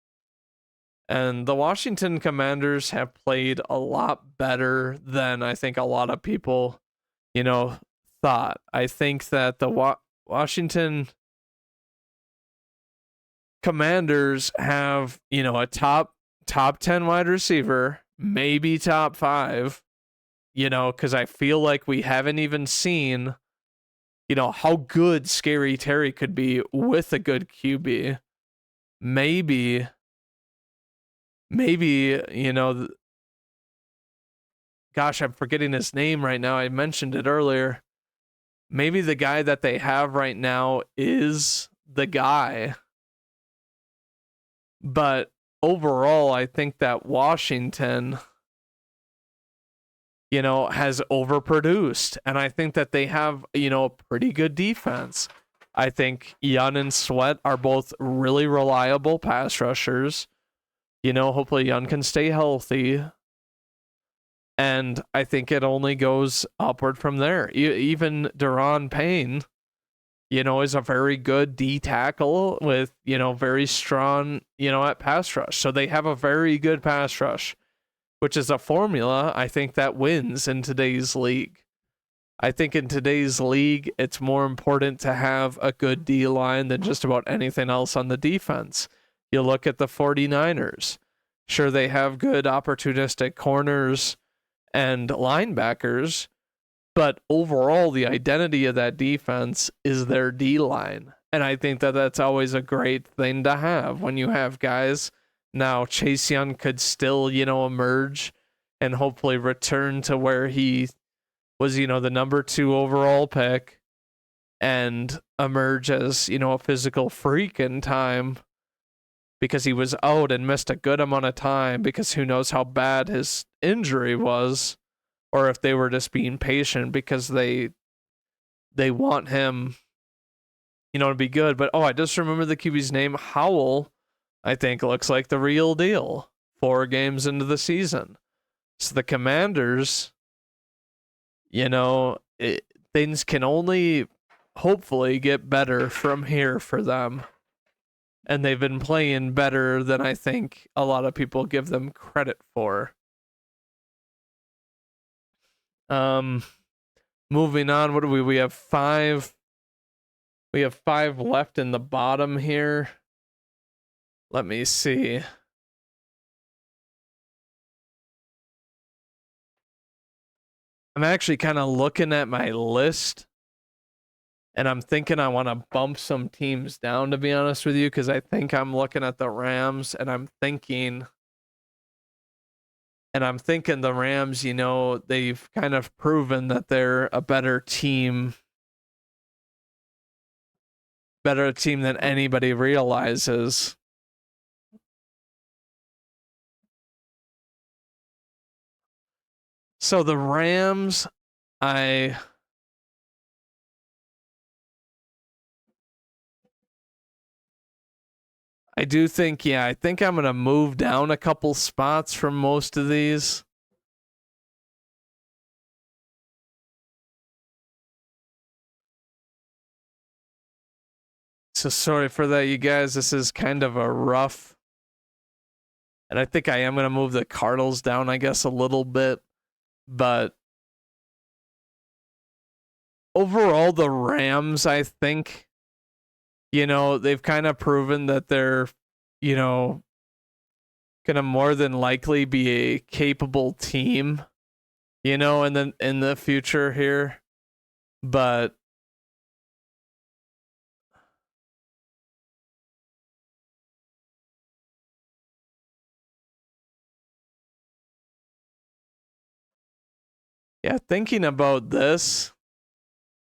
And the Washington Commanders have played a lot better than I think a lot of people, thought. I think that the Washington Commanders have, a top 10 wide receiver, maybe top 5, because I feel like we haven't even seen, how good Scary Terry could be with a good QB. Maybe, gosh, I'm forgetting his name right now. I mentioned it earlier. Maybe the guy that they have right now is the guy. But overall, I think that Washington, has overproduced. And I think that they have, a pretty good defense. I think Young and Sweat are both really reliable pass rushers. Hopefully Young can stay healthy. And I think it only goes upward from there. Even Daron Payne, is a very good D tackle with, very strong, at pass rush. So they have a very good pass rush which is a formula I think that wins in today's league. I think in today's league, it's more important to have a good D line than just about anything else on the defense. You look at the 49ers. Sure, they have good opportunistic corners and linebackers, but overall, the identity of that defense is their D line. And I think that that's always a great thing to have when you have guys. Now, Chase Young could still, emerge and hopefully return to where he was, the number 2 overall pick and emerge as, a physical freak in time because he was out and missed a good amount of time because who knows how bad his injury was, or if they were just being patient because they want him, to be good. But I just remember the QB's name. Howell, I think, looks like the real deal 4 games into the season. So the Commanders, things can only hopefully get better from here for them. And they've been playing better than I think a lot of people give them credit for. Moving on, what do we have 5. We have 5 left in the bottom here. Let me see. I'm actually kind of looking at my list, and I'm thinking I want to bump some teams down, to be honest with you, because I think I'm looking at the Rams, and I'm thinking the Rams, they've kind of proven that they're a better team than anybody realizes. So the Rams, I do think, I think I'm going to move down a couple spots from most of these. So sorry for that, you guys. This is kind of a rough. And I think I am going to move the Cardinals down, I guess, a little bit. But overall, the Rams, I think, they've kind of proven that they're, going to more than likely be a capable team, in the future here. But yeah, thinking about this,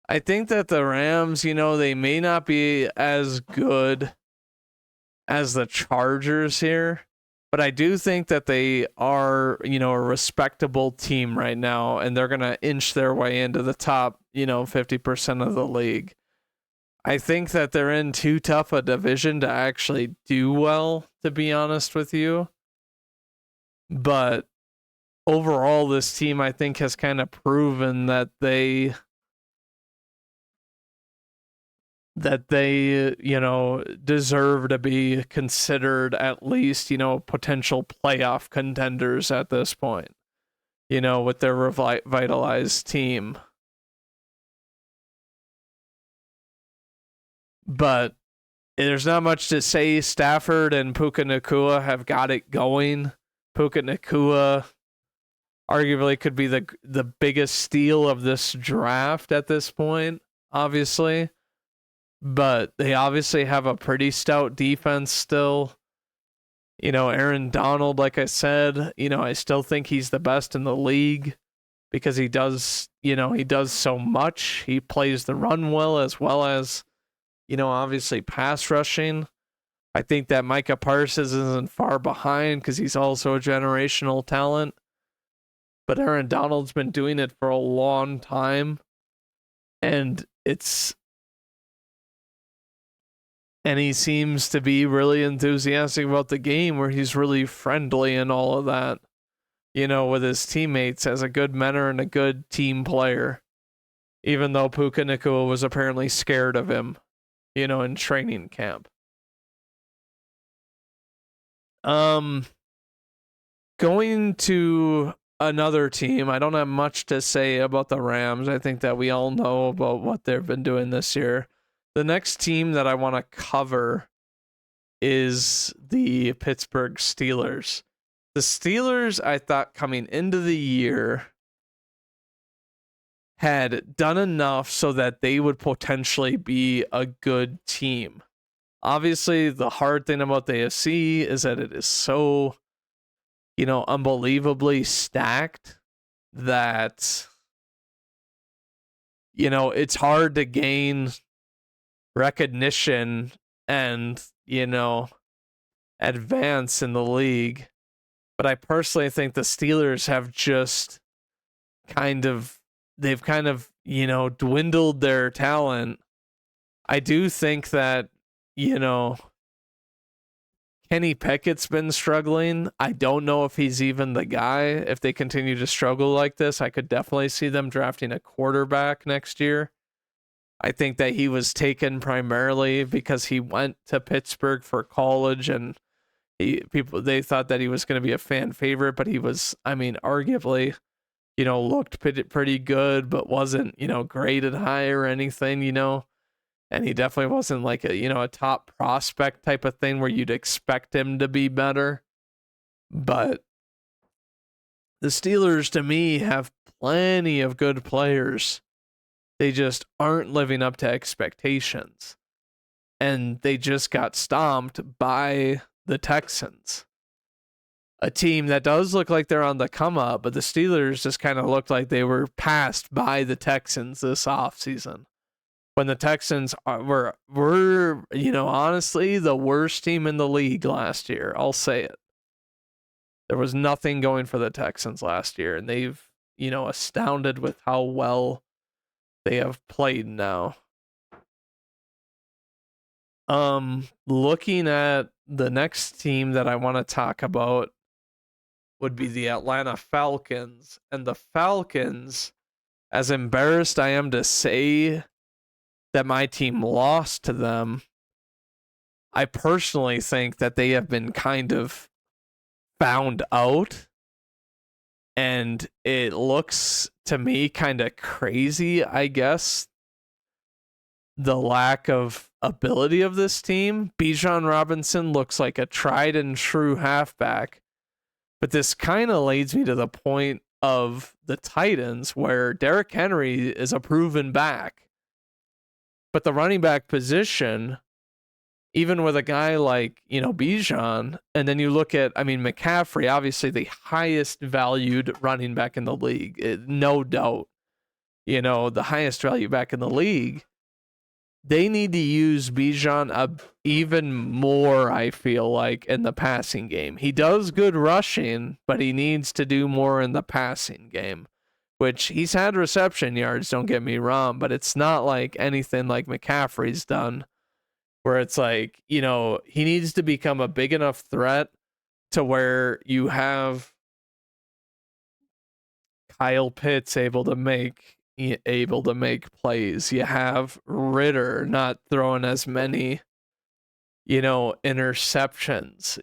I think that the Rams, they may not be as good as the Chargers here, but I do think that they are, a respectable team right now, and they're going to inch their way into the top, 50% of the league. I think that they're in too tough a division to actually do well, to be honest with you. But overall, this team, I think, has kind of proven that they deserve to be considered at least, potential playoff contenders at this point, with their revitalized team. But there's not much to say. Stafford and Puka Nacua have got it going. Puka Nacua arguably could be the biggest steal of this draft at this point, obviously. But they obviously have a pretty stout defense still. Aaron Donald, like I said, I still think he's the best in the league because he does so much. He plays the run well as, obviously pass rushing. I think that Micah Parsons isn't far behind because he's also a generational talent. But Aaron Donald's been doing it for a long time. And he seems to be really enthusiastic about the game, where he's really friendly and all of that, with his teammates, as a good mentor and a good team player, even though Puka Nacua was apparently scared of him, in training camp. Going to another team, I don't have much to say about the Rams. I think that we all know about what they've been doing this year. The next team that I want to cover is the Pittsburgh Steelers. The Steelers, I thought coming into the year, had done enough so that they would potentially be a good team. Obviously, the hard thing about the AFC is that it is so, unbelievably stacked that, it's hard to gain recognition and, advance in the league. But I personally think the Steelers have just they've kind of, dwindled their talent. I do think that, Kenny Pickett's been struggling. I don't know if he's even the guy. If they continue to struggle like this, I could definitely see them drafting a quarterback next year. I think that he was taken primarily because he went to Pittsburgh for college, and they thought that he was going to be a fan favorite, but he was, arguably, looked pretty good, but wasn't, graded high or anything, and he definitely wasn't like a top prospect type of thing where you'd expect him to be better. But the Steelers, to me, have plenty of good players. They just aren't living up to expectations. And they just got stomped by the Texans, a team that does look like they're on the come up, but the Steelers just kind of looked like they were passed by the Texans this offseason. When the Texans were honestly the worst team in the league last year. I'll say it. There was nothing going for the Texans last year, and they've, astounded with how well they have played now. Looking at the next team that I want to talk about would be the Atlanta Falcons. And the Falcons, as embarrassed I am to say that my team lost to them, I personally think that they have been kind of found out. And it looks to me kind of crazy, I guess, the lack of ability of this team. Bijan Robinson looks like a tried and true halfback. But this kind of leads me to the point of the Titans, where Derrick Henry is a proven back. But the running back position, even with a guy like, Bijan, and then you look at, McCaffrey, obviously the highest valued running back in the league, no doubt, the highest value back in the league. They need to use Bijan even more, I feel like, in the passing game. He does good rushing, but he needs to do more in the passing game, which he's had reception yards, don't get me wrong, but it's not like anything like McCaffrey's done, where it's like, he needs to become a big enough threat to where you have Kyle Pitts able to make plays. You have Ritter not throwing as many, interceptions,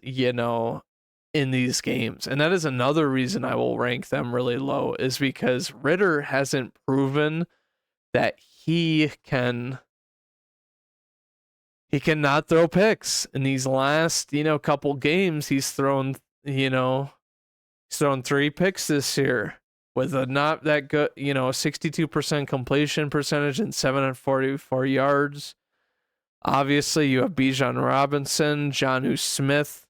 in these games. And that is another reason I will rank them really low, is because Ritter hasn't proven that he cannot throw picks. In these last, couple games, he's thrown 3 picks this year, with a not that good, 62% completion percentage and 744 yards. Obviously, you have Bijan Robinson, Jonnu Smith,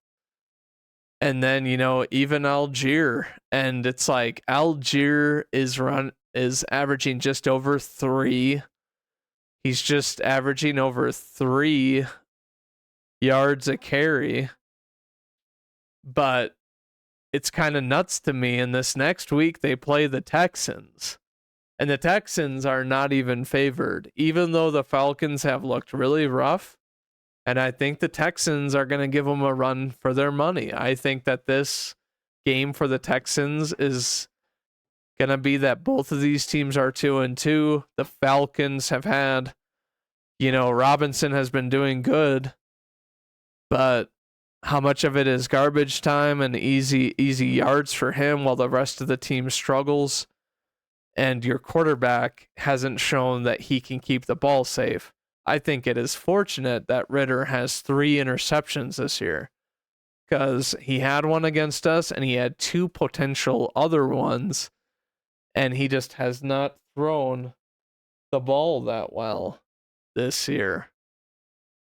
and then, even Algier. And it's like Algier is averaging just over 3. He's just averaging over 3 yards a carry. But it's kind of nuts to me. And this next week, they play the Texans. And the Texans are not even favored, even though the Falcons have looked really rough. And I think the Texans are going to give them a run for their money. I think that this game for the Texans is going to be that both of these teams are 2-2. The Falcons have had, Robinson has been doing good, but how much of it is garbage time and easy yards for him while the rest of the team struggles, and your quarterback hasn't shown that he can keep the ball safe. I think it is fortunate that Ritter has 3 interceptions this year, because he had one against us and he had 2 potential other ones, and he just has not thrown the ball that well this year,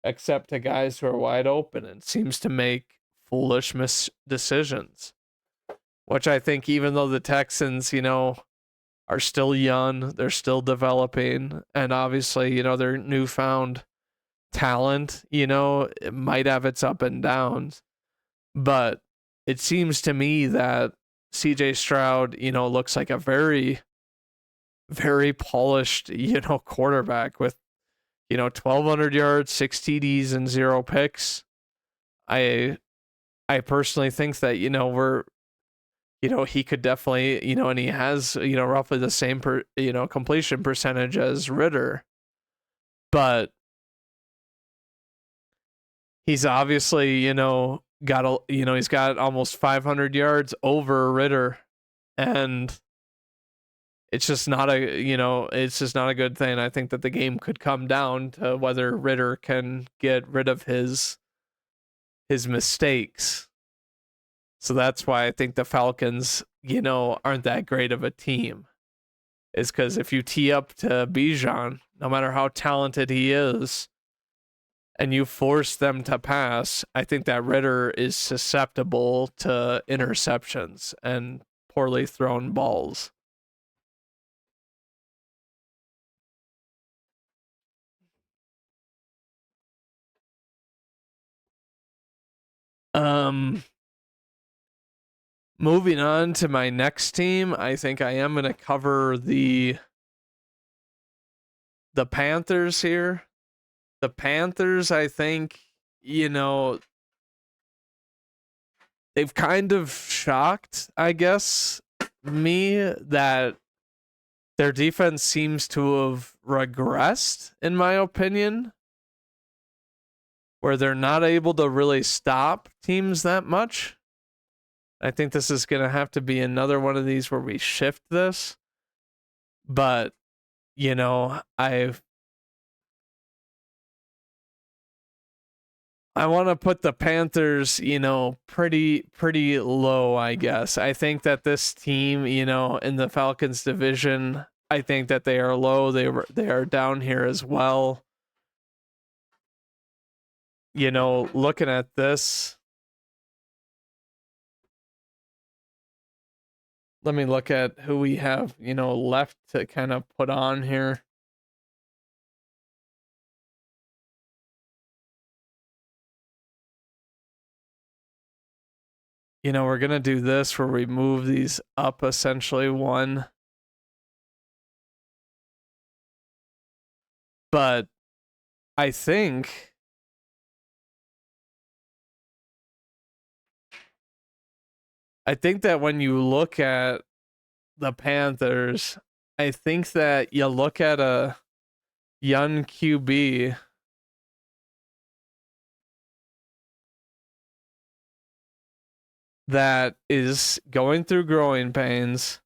except to guys who are wide open, and seems to make foolish decisions. Which I think, even though the Texans, are still young, they're still developing, and obviously, their newfound talent, it might have its up and downs. But it seems to me that CJ Stroud, looks like a very, very polished, quarterback with, 1,200 yards, 6 TDs, and 0 picks. I personally think that, he could definitely, and he has, roughly the same, completion percentage as Ritter. But he's obviously, he's got almost 500 yards over Ritter, and it's just not a good thing. I think that the game could come down to whether Ritter can get rid of his mistakes. So that's why I think the Falcons, aren't that great of a team. Is because if you tee up to Bijan, no matter how talented he is, and you force them to pass, I think that Ritter is susceptible to interceptions and poorly thrown balls. Moving on to my next team, I think I am going to cover the Panthers here. The Panthers, I think, they've kind of shocked, I guess, me, that their defense seems to have regressed, in my opinion, where they're not able to really stop teams that much. I think this is going to have to be another one of these where we shift this. But, I want to put the Panthers, pretty low, I guess. I think that this team, in the Falcons division, I think that they are low. They are down here as well. Looking at this, let me look at who we have, left to kind of put on here. We're going to do this where we move these up essentially one. But I think that when you look at the Panthers, I think that you look at a young QB that is going through growing pains,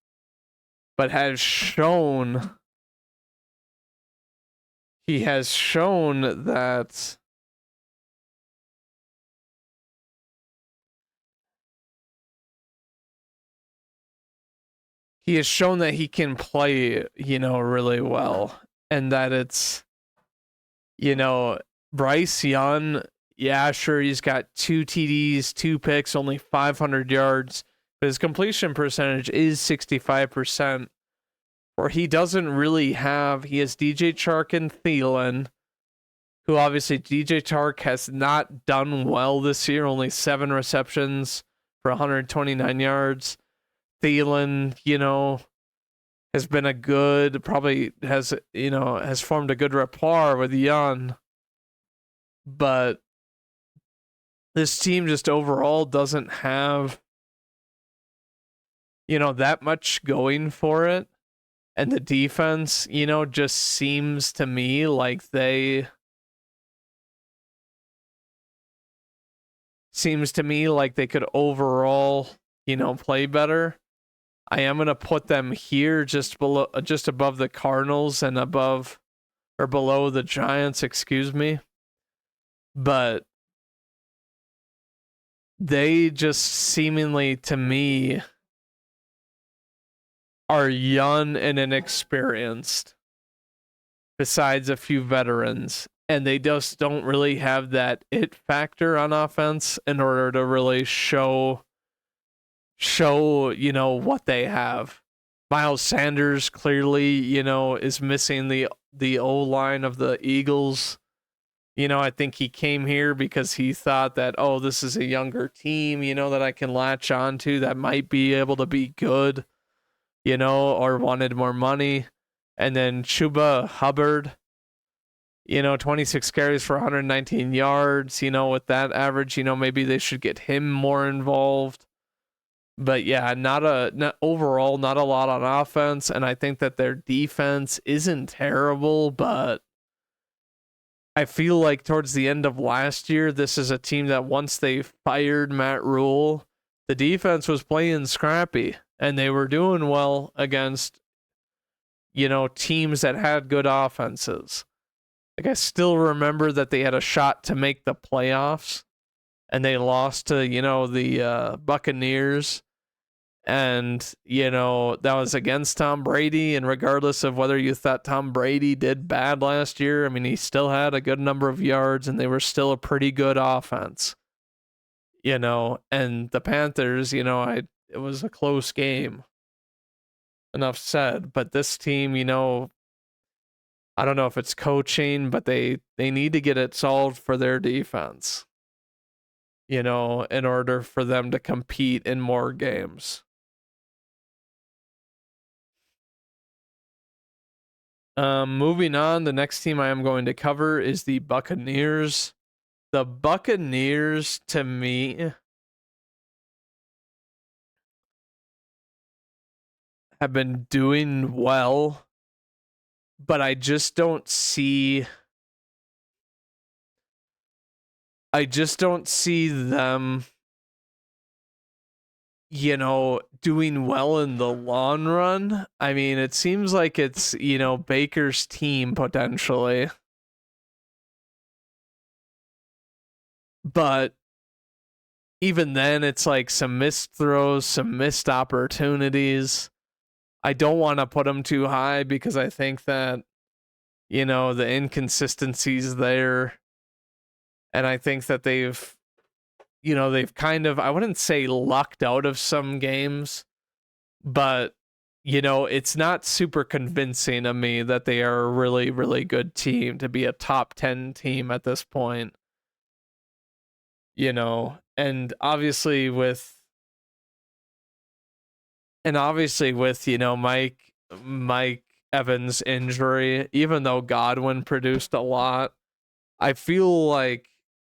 but has shown that he has shown that he can play, really well, and that it's, Bryce Young, yeah, sure, he's got 2 TDs, 2 picks, only 500 yards, but his completion percentage is 65%, where he doesn't really have, he has DJ Chark and Thielen, who obviously DJ Chark has not done well this year, only 7 receptions for 129 yards. Thielen, has been a good, probably has formed a good rapport with Young, but this team just overall doesn't have, that much going for it. And the defense, just seems to me like they seems to me like they could overall, play better. I am going to put them here just above the Cardinals and above or below the Giants, excuse me. But they just seemingly to me are young and inexperienced besides a few veterans, and they just don't really have that it factor on offense in order to really show what they have. Miles Sanders clearly, is missing the O line of the Eagles. I think he came here because he thought that, oh, this is a younger team, that I can latch on to that might be able to be good, or wanted more money. And then Chuba Hubbard, 26 carries for 119 yards, with that average, maybe they should get him more involved. But yeah, not overall, not a lot on offense. And I think that their defense isn't terrible, but I feel like towards the end of last year, this is a team that once they fired Matt Rule, the defense was playing scrappy and they were doing well against, teams that had good offenses. Like, I still remember that they had a shot to make the playoffs and they lost to, the Buccaneers. And, that was against Tom Brady. And regardless of whether you thought Tom Brady did bad last year, I mean, he still had a good number of yards and they were still a pretty good offense, and the Panthers, it was a close game. Enough said. But this team, I don't know if it's coaching, but they need to get it solved for their defense, in order for them to compete in more games. Moving on, the next team I am going to cover is the Buccaneers. The Buccaneers, to me, have been doing well, but I just don't see them, doing well in the long run. I mean, it seems like it's, Baker's team potentially. But even then, it's like some missed throws, some missed opportunities. I don't want to put them too high because I think that, the inconsistencies there. And I think that they've kind of, I wouldn't say lucked out of some games, but, it's not super convincing of me that they are a really, really good team to be a top 10 team at this point. And obviously with Mike Evans' injury, even though Godwin produced a lot, I feel like,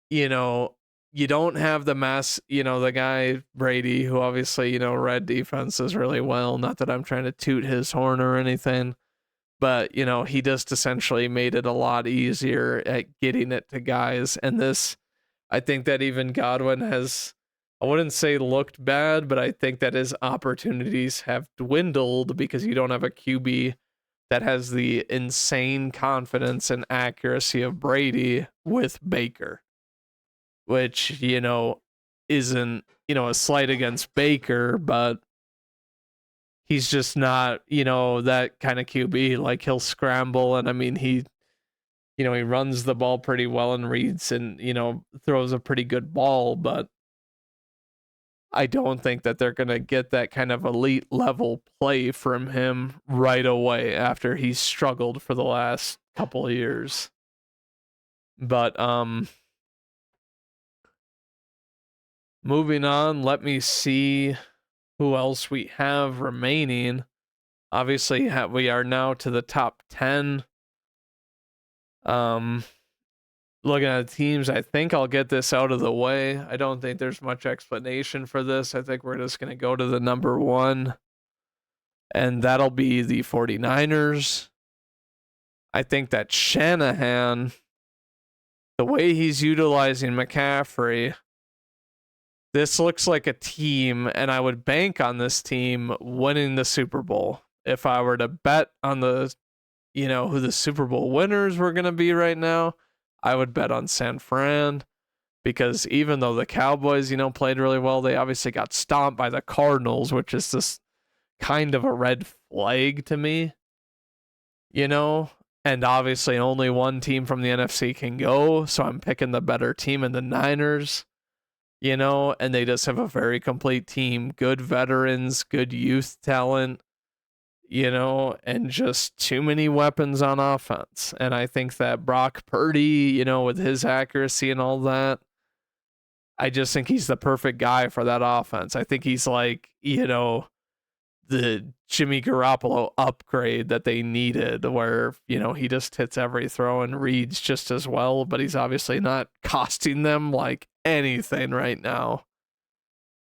you don't have the mass, the guy Brady, who obviously, read defenses really well. Not that I'm trying to toot his horn or anything, but, he just essentially made it a lot easier at getting it to guys. And this, I think that even Godwin has, I wouldn't say looked bad, but I think that his opportunities have dwindled because you don't have a QB that has the insane confidence and accuracy of Brady with Baker, which, isn't, a slight against Baker, but he's just not, that kind of QB. Like, he'll scramble, and I mean, he runs the ball pretty well and reads and, throws a pretty good ball, but I don't think that they're going to get that kind of elite level play from him right away after he's struggled for the last couple of years. But, moving on, let me see who else we have remaining. Obviously, we are now to the top 10. Looking at the teams, I think I'll get this out of the way. I don't think there's much explanation for this. I think we're just going to go to the number 1, and that'll be the 49ers. I think that Shanahan, the way he's utilizing McCaffrey, this looks like a team, and I would bank on this team winning the Super Bowl. If I were to bet on who the Super Bowl winners were going to be right now, I would bet on San Fran because even though the Cowboys, played really well, they obviously got stomped by the Cardinals, which is just kind of a red flag to me, and obviously only one team from the NFC can go, so I'm picking the better team in the Niners. And they just have a very complete team, good veterans, good youth talent, and just too many weapons on offense. And I think that Brock Purdy, with his accuracy and all that, I just think he's the perfect guy for that offense. I think he's like, the Jimmy Garoppolo upgrade that they needed, where, he just hits every throw and reads just as well, but he's obviously not costing them like anything right now,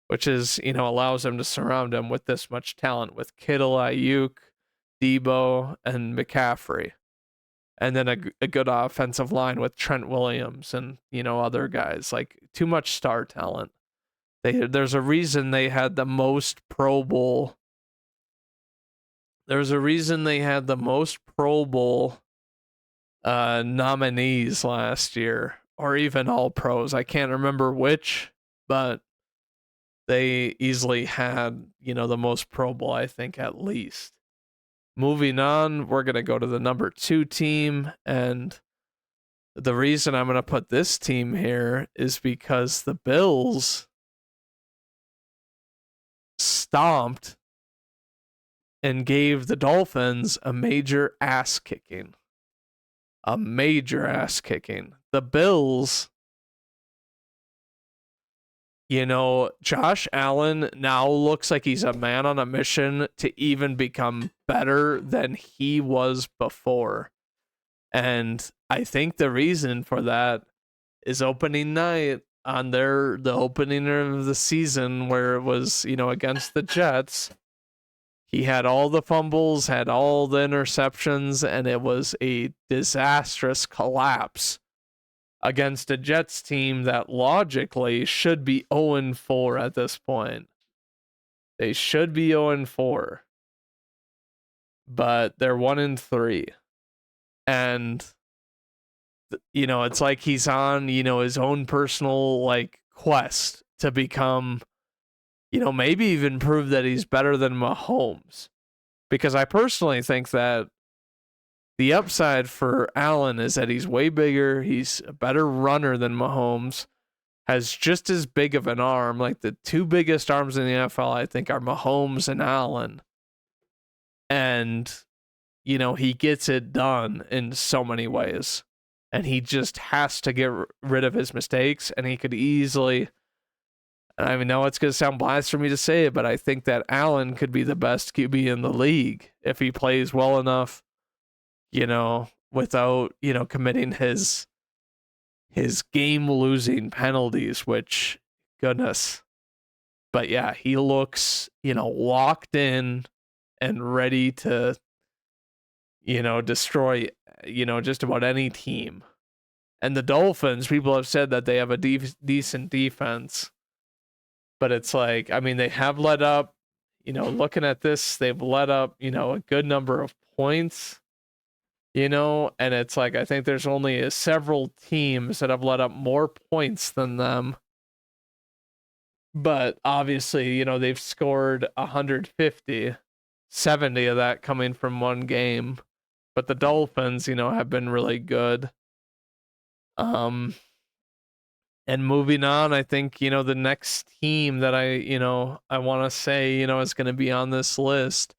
which is, allows him to surround him with this much talent with Kittle, Ayuk, Debo, and McCaffrey. And then a good offensive line with Trent Williams and, other guys. Like, too much star talent. There's a reason they had the most Pro Bowl. There's a reason they had the most Pro Bowl nominees last year, or even all pros. I can't remember which, but they easily had, the most Pro Bowl, I think, at least. Moving on, we're going to go to the number 2 team, and the reason I'm going to put this team here is because the Bills stomped and gave the Dolphins a major ass kicking. A major ass kicking. The Bills, Josh Allen now looks like he's a man on a mission to even become better than he was before. And I think the reason for that is opening night on the opening of the season where it was, against the Jets. He had all the fumbles, had all the interceptions, and it was a disastrous collapse against a Jets team that logically should be 0-4 at this point. They should be 0-4. But they're 1-3. And it's like he's on, his own personal quest to become, maybe even prove that he's better than Mahomes. Because I personally think that the upside for Allen is that he's way bigger, he's a better runner than Mahomes, has just as big of an arm. Like, the 2 biggest arms in the NFL, I think, are Mahomes and Allen. And, he gets it done in so many ways. And he just has to get rid of his mistakes, and he could easily... I know it's going to sound biased for me to say it, but I think that Allen could be the best QB in the league if he plays well enough, without, committing his game-losing penalties, which, goodness. But yeah, he looks, locked in and ready to, destroy, just about any team. And the Dolphins, people have said that they have a decent defense. But it's like, they have let up, looking at this, they've let up, a good number of points, and it's like, I think there's only several teams that have let up more points than them. But obviously, they've scored 150, 70 of that coming from one game. But the Dolphins, have been really good. And moving on, I think, the next team that I want to say, is going to be on this list.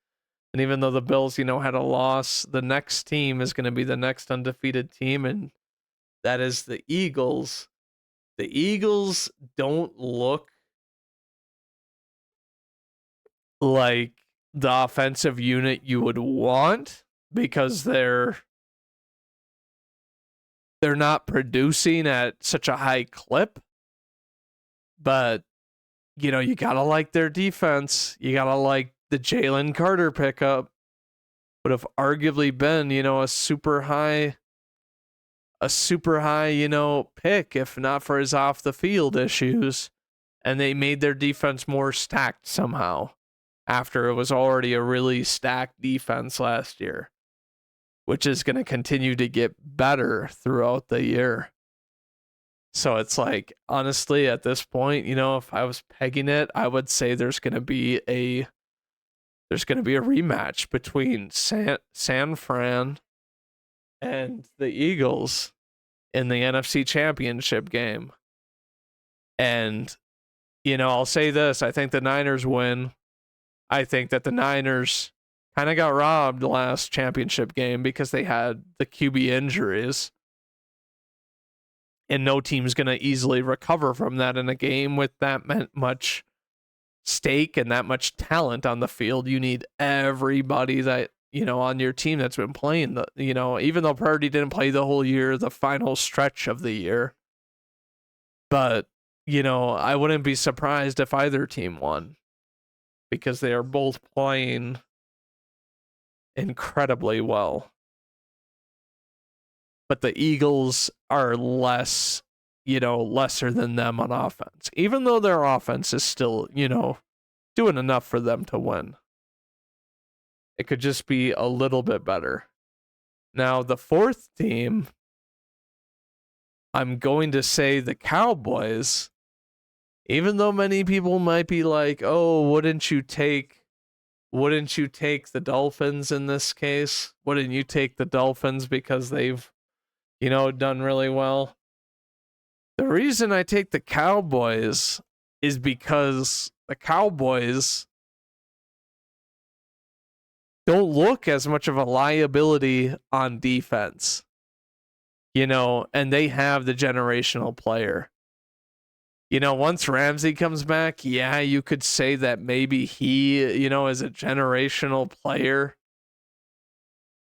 And even though the Bills, had a loss, the next team is going to be the next undefeated team, and that is the Eagles. The Eagles don't look like the offensive unit you would want because they're not producing at such a high clip. But, you gotta like their defense. You gotta like the Jalen Carter pickup. Would have arguably been, a super high, pick if not for his off the field issues. and they made their defense more stacked somehow after it was already a really stacked defense last year, which is going to continue to get better throughout the year. So it's like, honestly, at this point, if I was pegging it, I would say there's going to be a rematch between San Fran and the Eagles in the NFC Championship game. And I'll say this, I think the Niners win. I think that the Niners kind of got robbed the last championship game because they had the QB injuries. And no team's going to easily recover from that in a game with that much stake and that much talent on the field. You need everybody that, on your team that's been playing even though Purdy didn't play the whole year, the final stretch of the year. But, I wouldn't be surprised if either team won because they are both playing incredibly well. But the Eagles are lesser than them on offense, even though their offense is still, doing enough for them to win. It could just be a little bit better. Now, the fourth team, I'm going to say the Cowboys, even though many people might be like, oh, wouldn't you take the Dolphins in this case? Wouldn't you take the Dolphins because they've, done really well? The reason I take the Cowboys is because the Cowboys don't look as much of a liability on defense, and they have the generational player. Once Ramsey comes back, yeah, you could say that maybe he, is a generational player,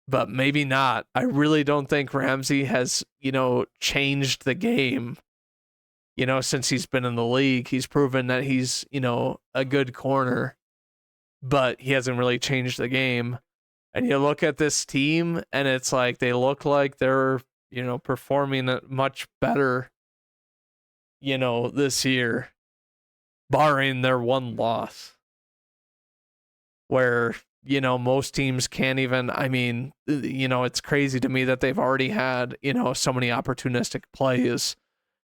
but maybe not. I really don't think Ramsey has, changed the game. Since he's been in the league, he's proven that he's, a good corner, but he hasn't really changed the game. And you look at this team and it's like they look like they're, performing much better, this year, barring their one loss. Where, most teams can't even, it's crazy to me that they've already had, so many opportunistic plays.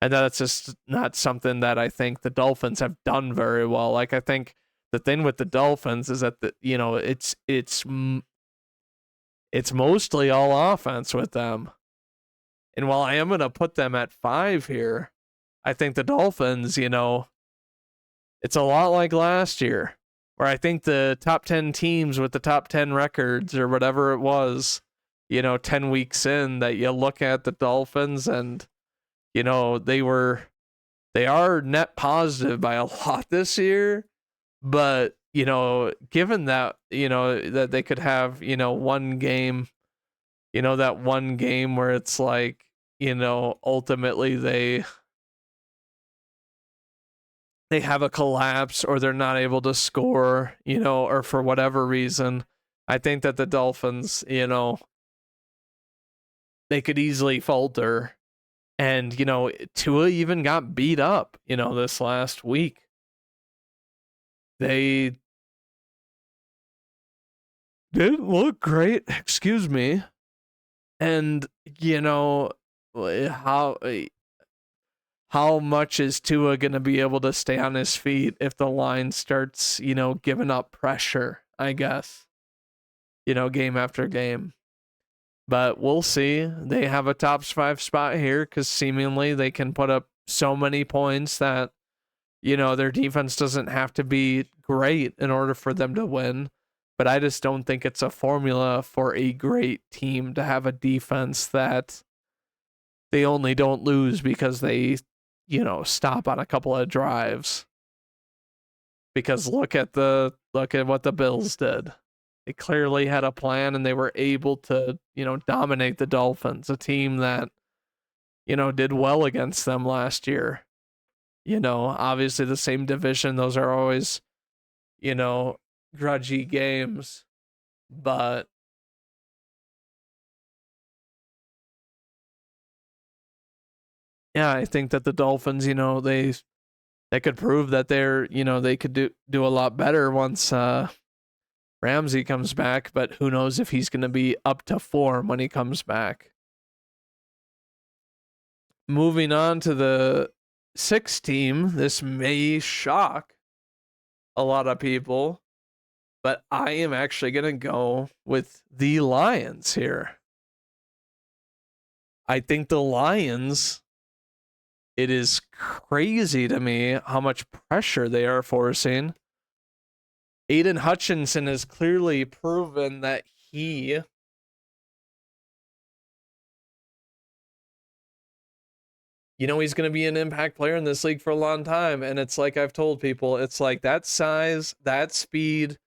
And that's just not something that I think the Dolphins have done very well. Like, I think the thing with the Dolphins is that it's mostly all offense with them. And while I am going to put them at 5 here, I think the Dolphins, it's a lot like last year, where I think the top 10 teams with the top 10 records or whatever it was, 10 weeks in, that you look at the Dolphins and, they are net positive by a lot this year, but, given that, that they could have, one game, that one game where it's like, ultimately they have a collapse or they're not able to score, or for whatever reason, I think that the Dolphins, they could easily falter. And, Tua even got beat up, this last week. They didn't look great, excuse me. And, how much is Tua going to be able to stay on his feet if the line starts, giving up pressure, I guess, game after game. But we'll see. They have a top 5 spot here because seemingly they can put up so many points that, their defense doesn't have to be great in order for them to win. But I just don't think it's a formula for a great team to have a defense that they only don't lose because they, stop on a couple of drives. Because look at what the Bills did. They clearly had a plan and they were able to, dominate the Dolphins, a team that, did well against them last year. Obviously the same division, those are always, grudgy games, but yeah, I think that the Dolphins, that could prove that they could do a lot better once Ramsey comes back, but who knows if he's going to be up to form when he comes back. Moving on to the sixth team, this may shock a lot of people, but I am actually going to go with the Lions here. I think the Lions, it is crazy to me how much pressure they are forcing. Aiden Hutchinson has clearly proven that he's going to be an impact player in this league for a long time. And it's like I've told people, it's like that size, that speed,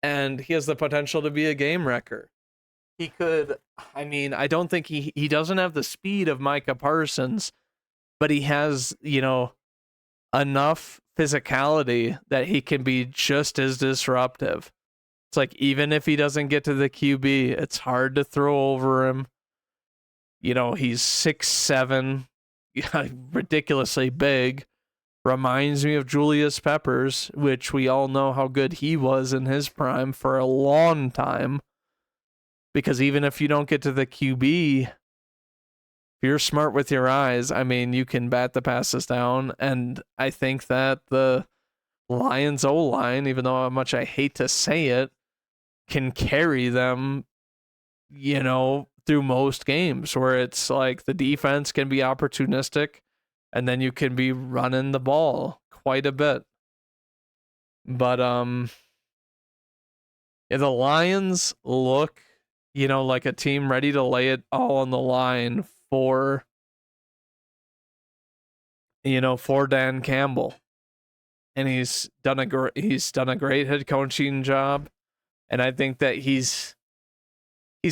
and he has the potential to be a game wrecker. He could, I don't think he doesn't have the speed of Micah Parsons, but he has, enough physicality that he can be just as disruptive. It's like, even if he doesn't get to the QB, it's hard to throw over him. He's 6'7", ridiculously big. Reminds me of Julius Peppers, which we all know how good he was in his prime for a long time. Because even if you don't get to the QB, if you're smart with your eyes, you can bat the passes down. And I think that the Lions O-line, even though how much I hate to say it, can carry them, through most games, where it's like the defense can be opportunistic and then you can be running the ball quite a bit. But the Lions look, like a team ready to lay it all on the line for Dan Campbell. And he's done a great head coaching job. And I think that he's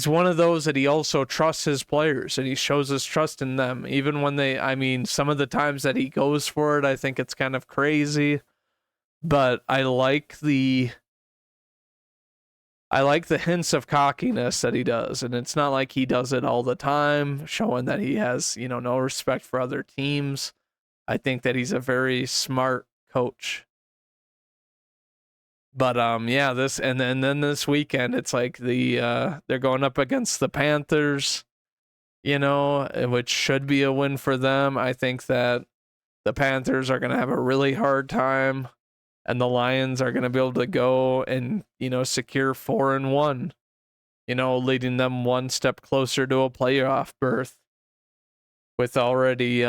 one of those that he also trusts his players, and he shows his trust in them. Even when some of the times that he goes for it, I think it's kind of crazy. But I like the hints of cockiness that he does. And it's not like he does it all the time, showing that he has, no respect for other teams. I think that he's a very smart coach. But this and then this weekend, it's like they're going up against the Panthers, which should be a win for them. I think that the Panthers are going to have a really hard time, and the Lions are going to be able to go and secure 4-1, leading them one step closer to a playoff berth. With already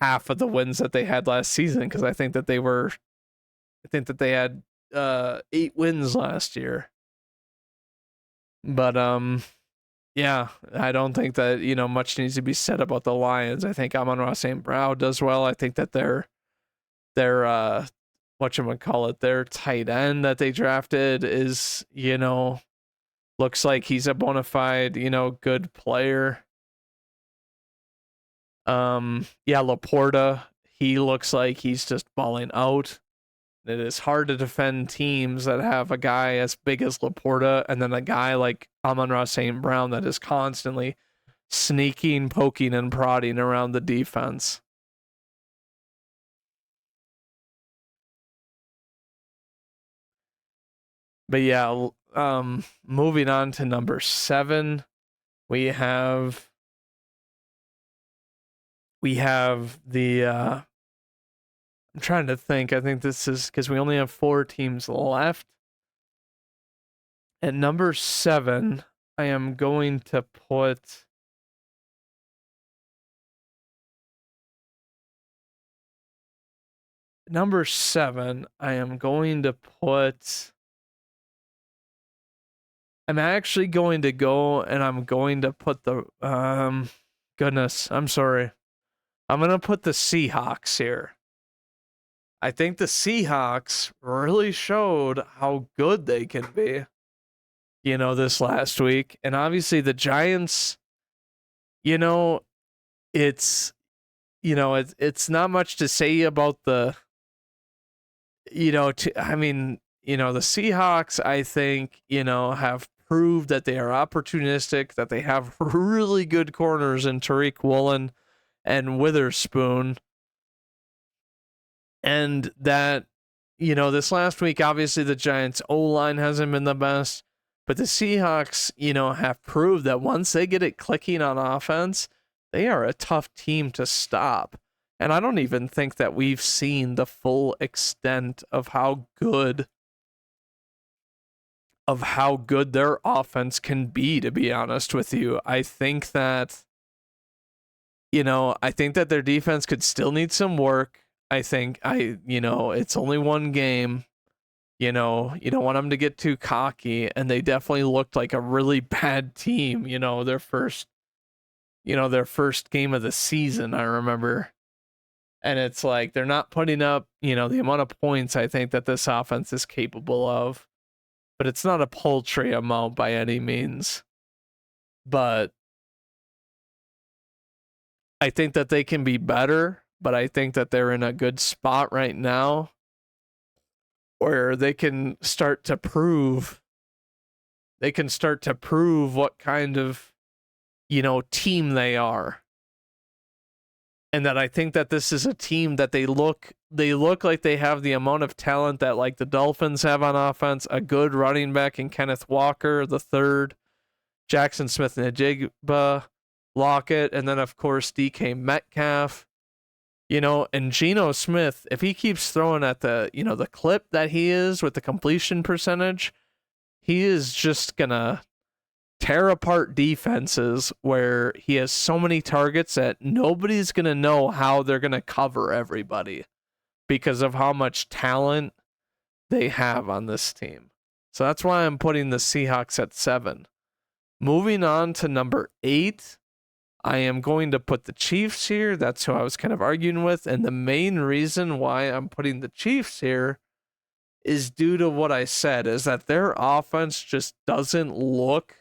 half of the wins that they had last season, because I think that they had 8 wins last year. But yeah, I don't think that much needs to be said about the Lions. I think Amon-Ra St. Brown does well. I think that their whatchamacallit, their tight end that they drafted is looks like he's a bona fide good player. Laporta, he looks like he's just balling out. It is hard to defend teams that have a guy as big as Laporta and then a guy like Amon-Ra St. Brown that is constantly sneaking, poking, and prodding around the defense. But yeah, moving on to number 7, we have the I'm trying to think. I think this is because we only have 4 teams left. At number 7, I am going to put number 7. I'm actually going to go and I'm going to put the goodness, I'm sorry. I'm going to put the Seahawks here. I think the Seahawks really showed how good they can be, this last week. And obviously the Giants, it's not much to say about the the Seahawks, I think, have proved that they are opportunistic, that they have really good corners in Tariq Woolen and Witherspoon, and that, this last week, obviously the Giants' O-line hasn't been the best, but the Seahawks, have proved that once they get it clicking on offense, they are a tough team to stop. And I don't even think that we've seen the full extent of how good their offense can be, to be honest with you. I think that their defense could still need some work. It's only one game. You don't want them to get too cocky, and they definitely looked like a really bad team, their first game of the season, I remember. And it's like they're not putting up, the amount of points I think that this offense is capable of. But it's not a paltry amount by any means. But I think that they can be better, but I think that they're in a good spot right now where they can start to prove what kind of, team they are. And that I think that this is a team that they look like they have the amount of talent that like the Dolphins have on offense, a good running back in Kenneth Walker, the third, Jackson Smith and Njigba, Lockett, and then of course DK Metcalf, and Geno Smith, if he keeps throwing at the clip that he is with the completion percentage, he is just gonna tear apart defenses where he has so many targets that nobody's going to know how they're going to cover everybody because of how much talent they have on this team. So that's why I'm putting the Seahawks at 7. Moving on to number 8, I am going to put the Chiefs here. That's who I was kind of arguing with. And the main reason why I'm putting the Chiefs here is due to what I said, is that their offense just doesn't look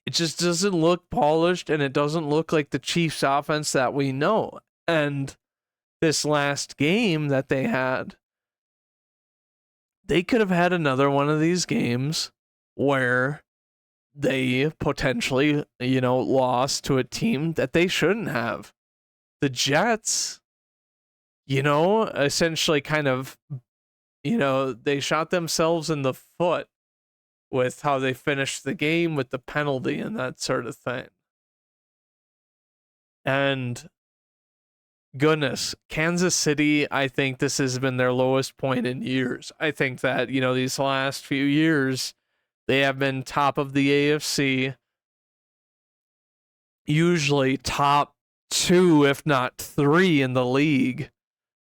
It just doesn't look polished, and it doesn't look like the Chiefs offense that we know. And this last game that they had, they could have had another one of these games where they potentially, lost to a team that they shouldn't have. The Jets, essentially kind of, they shot themselves in the foot with how they finished the game with the penalty and that sort of thing. And goodness, Kansas City, I think this has been their lowest point in years. I think that, these last few years, they have been top of the AFC, usually top 2, if not 3 in the league,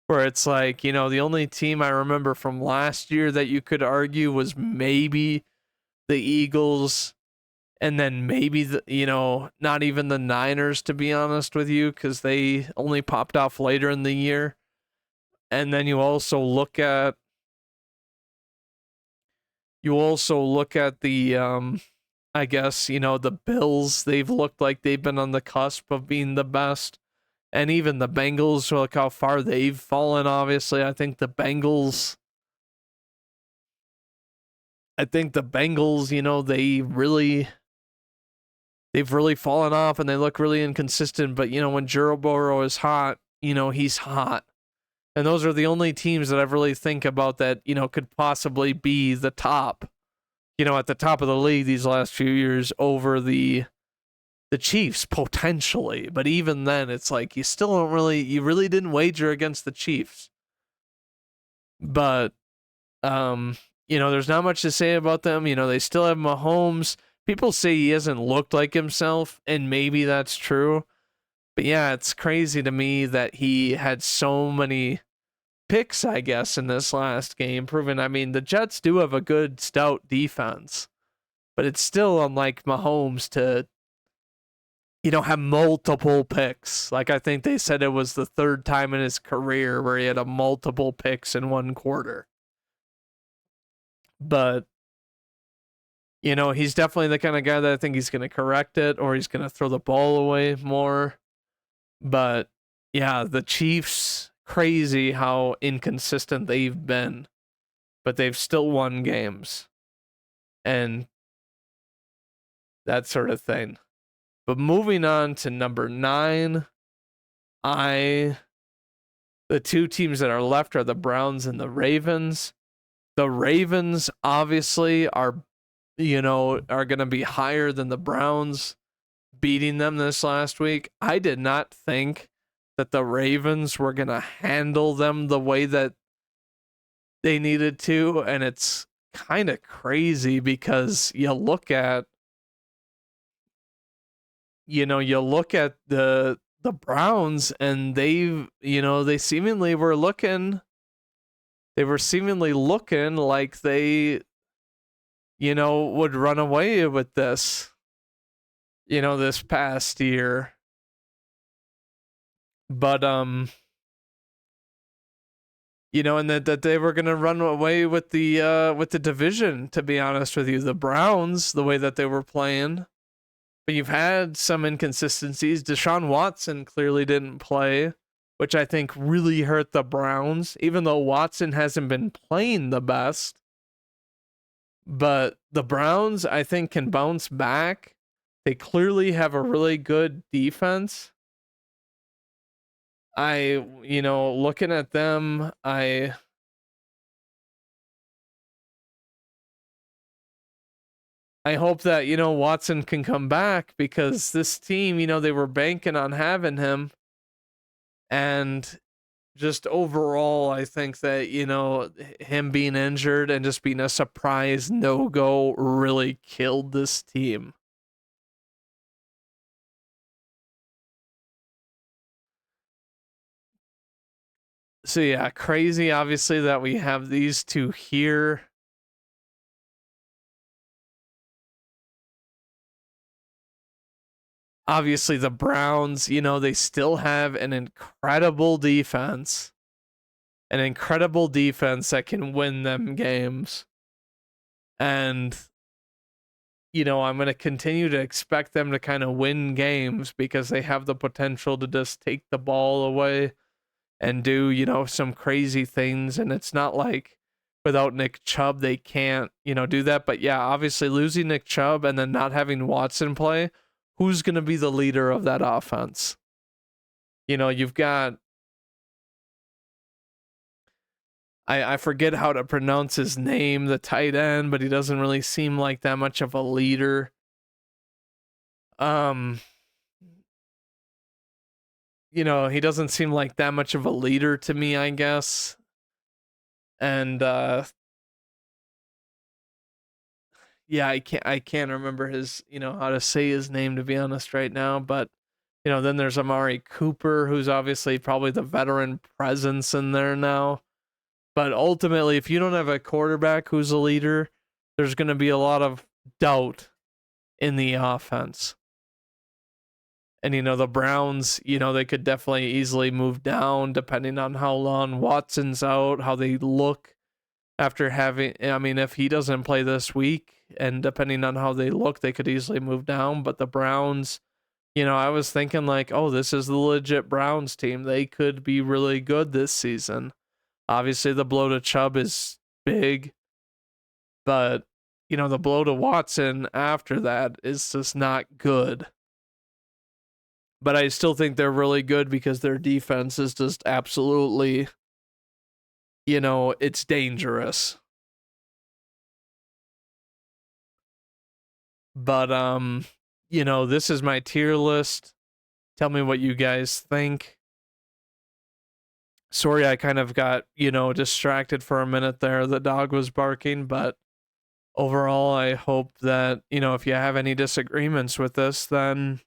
where it's like, the only team I remember from last year that you could argue was maybe the Eagles, and then maybe not even the Niners, to be honest with you, because they only popped off later in the year. And then you also look at the I guess, the Bills. They've looked like they've been on the cusp of being the best. And even the Bengals, look how far they've fallen, obviously. I think the Bengals, they've really fallen off and they look really inconsistent. But, when Joe Burrow is hot, he's hot. And those are the only teams that I really think about that, could possibly be the top, at the top of the league these last few years over the Chiefs, potentially. But even then, it's like you really didn't wager against the Chiefs. But, there's not much to say about them. They still have Mahomes. People say he hasn't looked like himself, and maybe that's true. But yeah, it's crazy to me that he had so many picks, I guess, in this last game, proving, the Jets do have a good, stout defense, but it's still unlike Mahomes to, have multiple picks. Like, I think they said it was the 3rd time in his career where he had a multiple picks in one quarter. But, he's definitely the kind of guy that I think he's going to correct it, or he's going to throw the ball away more. But, yeah, the Chiefs, crazy how inconsistent they've been. but they've still won games and that sort of thing. But moving on to number 9, the two teams that are left are the Browns and the Ravens. The Ravens obviously are going to be higher than the Browns beating them this last week. I did not think that the Ravens were going to handle them the way that they needed to, and it's kind of crazy because you look at the Browns and they seemingly were looking like they would run away with this this past year. But and that they were going to run away with the division, to be honest with you. The Browns, the way that they were playing. But you've had some inconsistencies. Deshaun Watson clearly didn't play, which I think really hurt the Browns, even though Watson hasn't been playing the best. But the Browns, I think, can bounce back. They clearly have a really good defense. Looking at them, I hope that, Watson can come back, because this team, they were banking on having him. And just overall, I think that, him being injured and just being a surprise no-go really killed this team. So yeah, crazy obviously that we have these two here. Obviously the Browns, they still have an incredible defense. An incredible defense that can win them games. And I'm going to continue to expect them to kind of win games because they have the potential to just take the ball away and do, some crazy things. And it's not like without Nick Chubb, they can't, do that. But yeah, obviously losing Nick Chubb and then not having Watson play, who's going to be the leader of that offense? You've got, I forget how to pronounce his name, the tight end, but he doesn't really seem like that much of a leader. He doesn't seem like that much of a leader to me, I guess. And yeah, I can't remember his, how to say his name, to be honest, right now. But then there's Amari Cooper, who's obviously probably the veteran presence in there now. But ultimately, if you don't have a quarterback who's a leader, there's going to be a lot of doubt in the offense. And, the Browns, they could definitely easily move down depending on how long Watson's out, how they look after having, if he doesn't play this week, and depending on how they look, they could easily move down. But the Browns, I was thinking like, oh, this is the legit Browns team. They could be really good this season. Obviously, the blow to Chubb is big, but, the blow to Watson after that is just not good. But I still think they're really good because their defense is just absolutely, it's dangerous. But this is my tier list. Tell me what you guys think. Sorry, I kind of got, distracted for a minute there. The dog was barking, but overall, I hope that, if you have any disagreements with this, then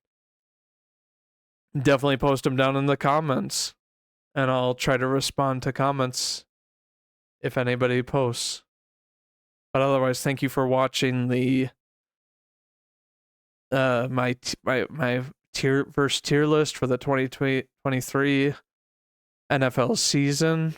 definitely post them down in the comments, and I'll try to respond to comments if anybody posts. But otherwise, thank you for watching the my tier list for the 2023 NFL season.